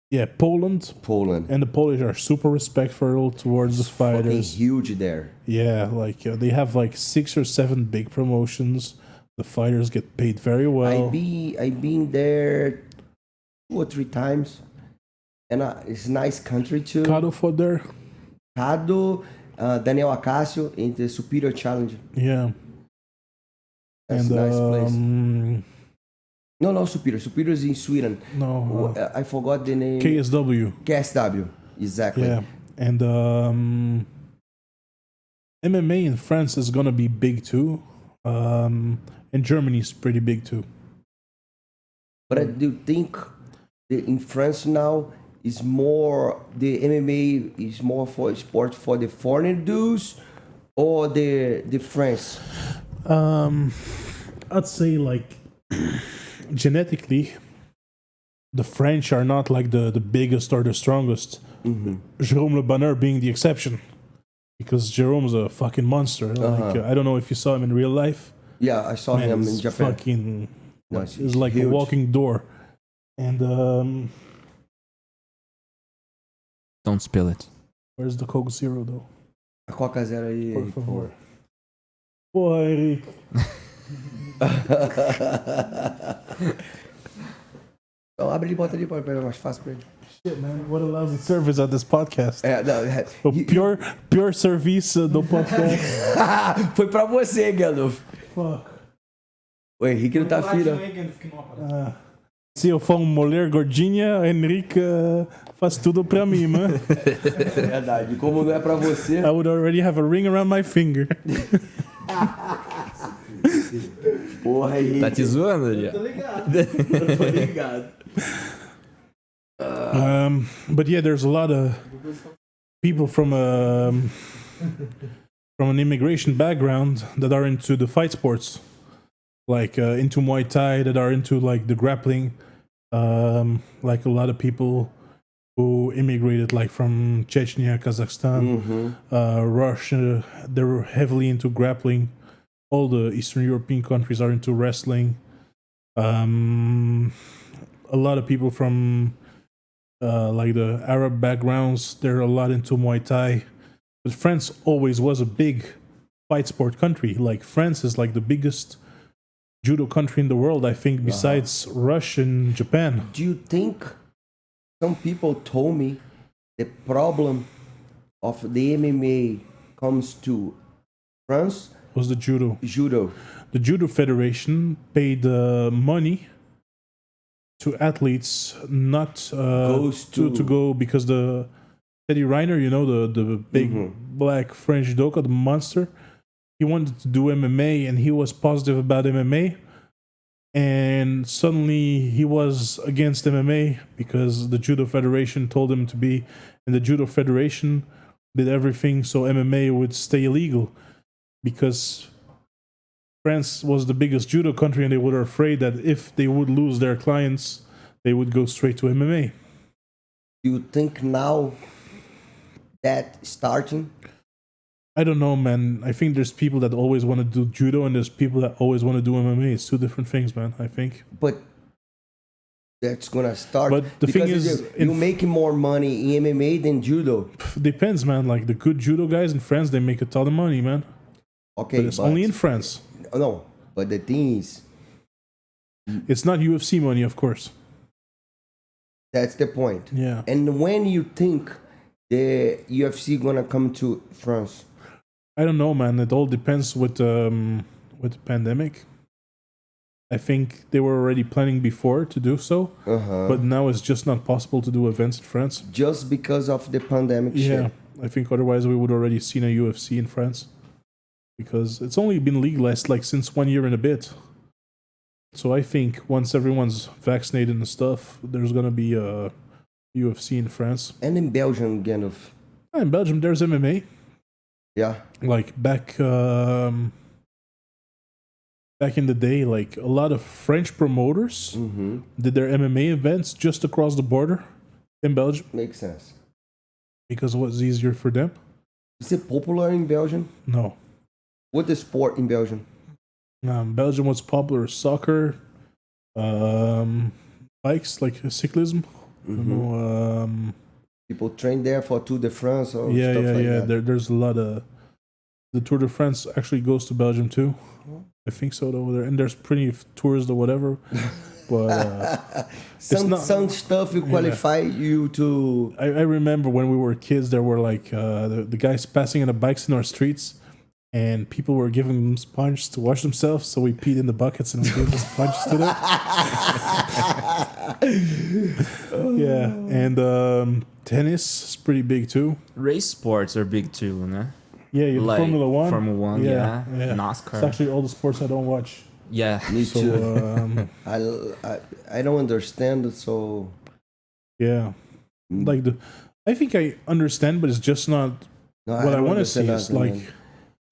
Yeah, Poland. Poland. And the Polish are super respectful towards the Fucking fighters. huge there. Yeah, like they have like 6 or 7 big promotions. The fighters get paid very well. I've been there 2 or 3 times, and it's a nice country too. Cado fought there. Cado, Daniel Acácio in the Superior Challenge. Yeah. That's And a nice place. No, Superior. Superior is in Sweden. no, I forgot the name. KSW. KSW. Exactly. Yeah. And MMA in France is gonna be big too. And Germany is pretty big too. But I do think in France now is more the MMA is more for sport for the foreign dudes or the French. I'd say like genetically, the French are not like the biggest or the strongest. Jérôme Le Bonheur being the exception, because Jérôme's a fucking monster. Like I don't know if you saw him in real life. Yeah, I saw Man, him in it's Japan. fucking Nice. it's like Huge. a walking door. And Don't spill it. where's the Coke Zero though? A Coca Zero aí. Por favor. Porra, Henrique. Então abre e bota ali para pegar mais fácil pra ele. Shit, man, what a lousy service at this podcast. Não, O pior serviço do podcast. foi pra você, Gandalf. Fuck. O Henrique não tá afim, Se eu for uma mulher gordinha, o Henrique faz tudo pra mim, mano. É verdade. Como não é pra você. I would already have a ring around my finger. Porra, Henrique. Tá te zoando já? Tô ligado. But yeah, there's a lot of people from from an immigration background that are into the fight sports, like into Muay Thai, that are into like the grappling, like a lot of people who immigrated like from Chechnya, Kazakhstan, Russia. They were heavily into grappling. All the Eastern European countries are into wrestling. A lot of people from like the Arab backgrounds, they're a lot into Muay Thai. But France always was a big fight sport country. Like France is like the biggest judo country in the world, I think, besides Russia and Japan. Do you think some people told me the problem of the MMA comes to France? Was the judo. Judo. The Judo Federation paid money to athletes not to go because the Teddy Riner, you know, the big black French judoka, the monster, he wanted to do MMA and he was positive about MMA. And suddenly he was against MMA because the Judo Federation told him to be, and the Judo Federation did everything so MMA would stay illegal because France was the biggest judo country and they were afraid that if they would lose their clients, they would go straight to MMA. Do you think now that starting? I don't know, man. I think there's people that always want to do judo and there's people that always want to do MMA. It's two different things, man, I think. But that's gonna start. But the thing is, you're making more money in MMA than judo. Depends, man. Like the good judo guys in France, they make a ton of money, man. Okay, But it's only in France. No, but the thing is, It's not UFC money, of course. that's the point. Yeah. And when you think the UFC gonna come to France? I don't know, man. It all depends with the pandemic. I think they were already planning before to do so, but now it's just not possible to do events in France. Just because of the pandemic Yeah, shit. I think otherwise we would already seen a UFC in France because it's only been legalized like since 1 year and a bit. So I think once everyone's vaccinated and stuff, there's gonna be a UFC in France. And in Belgium, Gandulf. In Belgium, there's MMA. Yeah. Like back in the day, like a lot of French promoters did their MMA events just across the border in Belgium Makes sense. because it was easier for them. Is it popular in Belgium? No. What is sport in Belgium? Belgium was popular soccer, bikes, like cyclism. You know, People train there for Tour de France or stuff like that. There's a lot of... The Tour de France actually goes to Belgium too. I think so over there. And there's plenty of tours or whatever. But some stuff you qualify you to... I remember when we were kids, there were like the guys passing on the bikes in our streets, and people were giving them sponges to wash themselves. So we peed in the buckets and we gave the sponges to them. Yeah, and tennis is pretty big too. Race sports are big too, né? Yeah, you have Like Formula One. Formula One, yeah. NASCAR. It's actually all the sports I don't watch. Yeah. Me So, too. I don't understand it, so... yeah, like I think I understand, but it's just not No, what I don't want to see. understand Is nothing, like, man.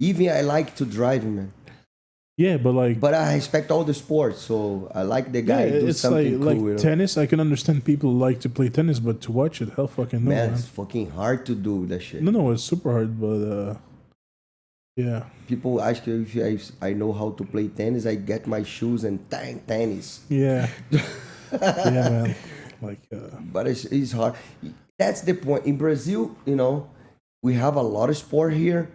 Even I like to drive, man. yeah, but like, But I respect all the sports, so I like the guy do it's something like cool. You know? tennis. I can understand people who like to play tennis, but to watch it, hell fucking no, Man, man. it's fucking hard to do that shit. No, it's super hard, but yeah. People ask you if I know how to play tennis. I get my shoes and tennis. Yeah. Yeah, man. Like, But it's hard. That's the point. In Brazil, you know, we have a lot of sport here,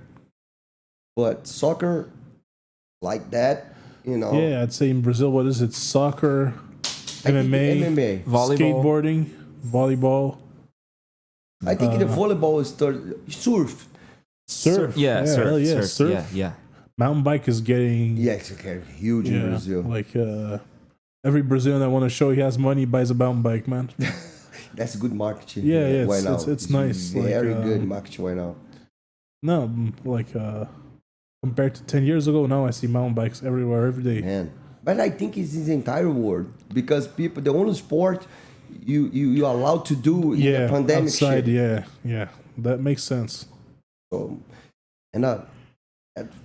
but soccer like that, you know. yeah, I'd say in Brazil, what is it? Soccer, I think MMA, MMA. Volleyball. skateboarding, volleyball, I think the volleyball is surf. surf. Yeah, surf. hell yeah, surf. surf. Yeah. Mountain bike is getting Yeah, it's okay. Huge in Brazil. like every Brazilian I want to show he has money buys a mountain bike, man. That's good marketing. Yeah, Why it's- not? it's nice, like, Very good marketing. Why not? No, like compared to 10 years ago, now I see mountain bikes everywhere every day. Man, but I think it's the entire world because people, the only sport you allowed to do in the pandemic outside, shit. yeah, that makes sense. So, and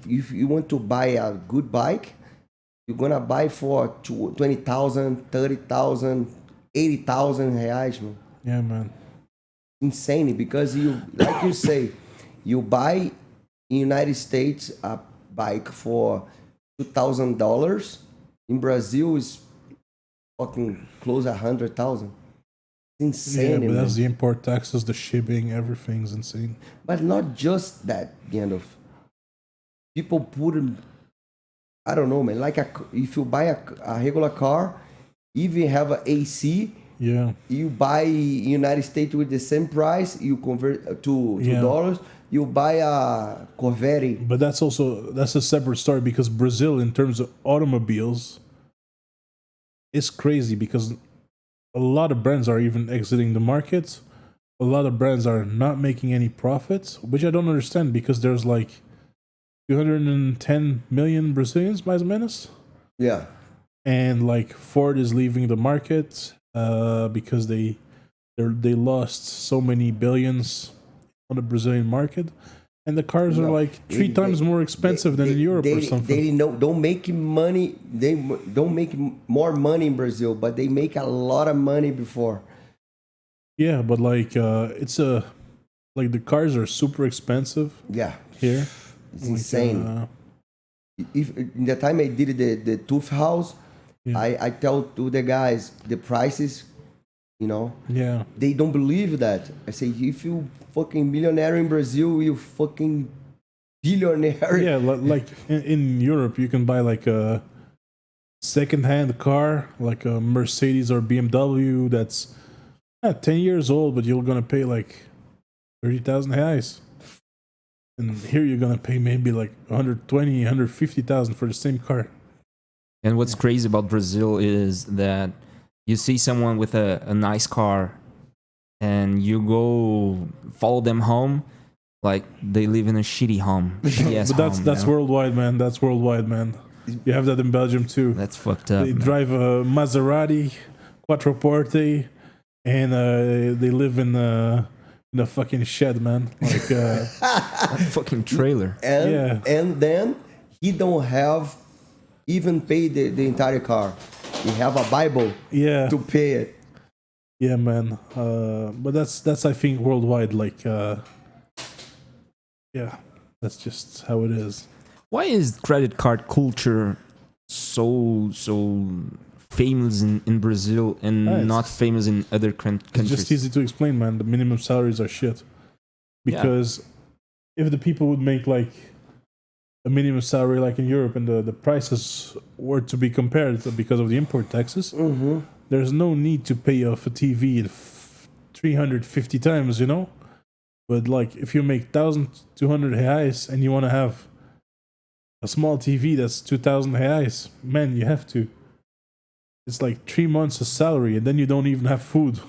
if you want to buy a good bike, you're gonna buy for 20,000, 30,000, 80,000 reais, man. Yeah, man. Insane, because you, like you say, you buy in United States a bike for $2,000. In Brazil is fucking close 100,000. Insane. Yeah, but man. that's the import taxes, the shipping, everything's insane. But not just that, Gandalf. People put, I don't know, man. Like if you buy a regular car, even have a AC, Yeah. you buy in United States with the same price, you convert to dollars. You buy a Corvette. But that's a separate story, because Brazil, in terms of automobiles, is crazy, because a lot of brands are even exiting the market. A lot of brands are not making any profits, which I don't understand, because there's like 210 million Brazilians, mais ou menos. Yeah. And like Ford is leaving the market because they lost so many billions on the Brazilian market, and the cars are like three times more expensive than in Europe or something. They don't make money. They don't make more money in Brazil, but they make a lot of money before. Yeah, but like it's like the cars are super expensive. Yeah, here it's like, insane. If in the time I did the tooth house, yeah. I tell to the guys the prices. You know, Yeah, they don't believe that. I say, if you fucking millionaire in Brazil, you fucking billionaire. yeah. Like in Europe, you can buy like a second-hand car, like a Mercedes or BMW that's 10 years old, but you're gonna pay like 30,000 reais. And here you're gonna pay maybe like 120, 150,000 for the same car. And what's crazy about Brazil is that you see someone with a nice car and you go follow them home, like they live in a shitty home. Yes, But that's worldwide, man. That's worldwide, man. You have that in Belgium too. That's fucked up. They man. drive a Maserati, Quattroporte, and they live in a fucking shed, man. Like A fucking trailer. And then he don't have even pay the entire car. He have a Bible yeah, to pay it. yeah, man. But that's I think worldwide. Like yeah, that's just how it is. Why is credit card culture so famous in Brazil and not famous in other countries? It's just easy to explain, man. The minimum salaries are shit. Because if the people would make like a minimum salary like in Europe and the prices were to be compared because of the import taxes, there's no need to pay off a TV 350 times, you know? But like if you make 1,200 reais and you want to have a small TV that's 2,000 reais, man, you have to. It's like 3 months of salary and then you don't even have food.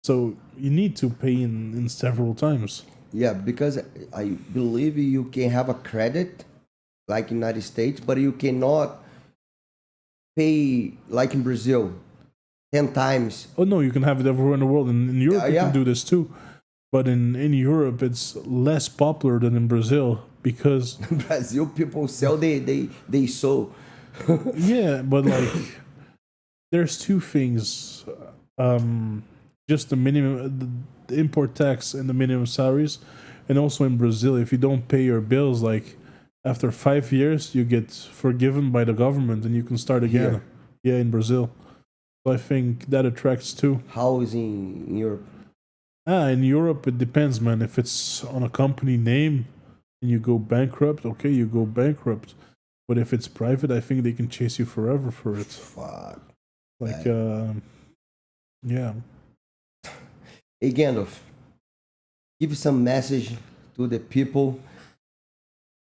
So you need to pay in several times. Yeah, because I believe you can have a credit like in United States, but you cannot pay like in Brazil 10 times. Oh no, you can have it everywhere in the world. In Europe, you can do this too. But in Europe, it's less popular than in Brazil because In Brazil, people sell, they sow. yeah, but like there's two things. Just the minimum, the import tax and the minimum salaries. And also in Brazil, if you don't pay your bills, like after 5 years, you get forgiven by the government and you can start again. Yeah, in Brazil. So I think that attracts too. How is in Europe? In Europe, it depends, man. If it's on a company name and you go bankrupt, okay, you go bankrupt. But if it's private, I think they can chase you forever for it. Fuck. Like, yeah. Hey, Gandalf, give some message to the people.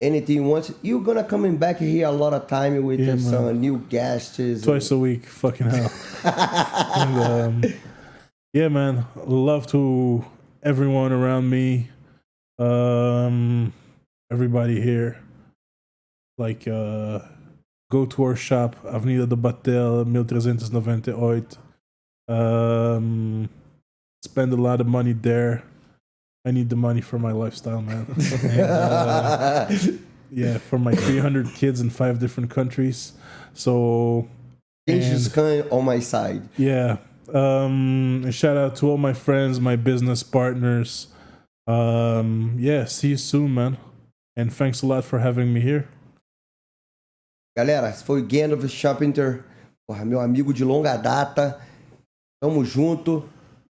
Anything you want. You're gonna coming back here a lot of time with some new guests. Twice a week, fucking hell. And, yeah, man. Love to everyone around me. Everybody here. Like, go to our shop, Avenida do Batel, 1398. Spend a lot of money there. I need the money for my lifestyle, man. Yeah, for my 300 kids in 5 different countries. So, Gengis Khan on my side. yeah. A shout out to all my friends, my business partners. Yeah, see you soon, man. And thanks a lot for having me here. Galera, esse foi o Gandulf Charpentier, porra, meu amigo de longa data. Tamo junto.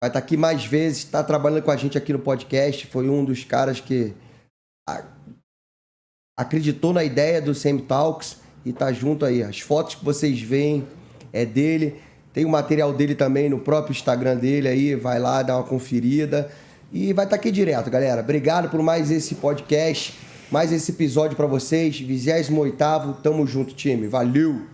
Vai estar aqui mais vezes, tá trabalhando com a gente aqui no podcast. Foi um dos caras que acreditou na ideia do Cmtalks e tá junto aí. As fotos que vocês veem é dele. Tem o material dele também no próprio Instagram dele aí. Vai lá, dá uma conferida. E vai estar aqui direto, galera. Obrigado por mais esse podcast, mais esse episódio pra vocês. 28º. Tamo junto, time. Valeu!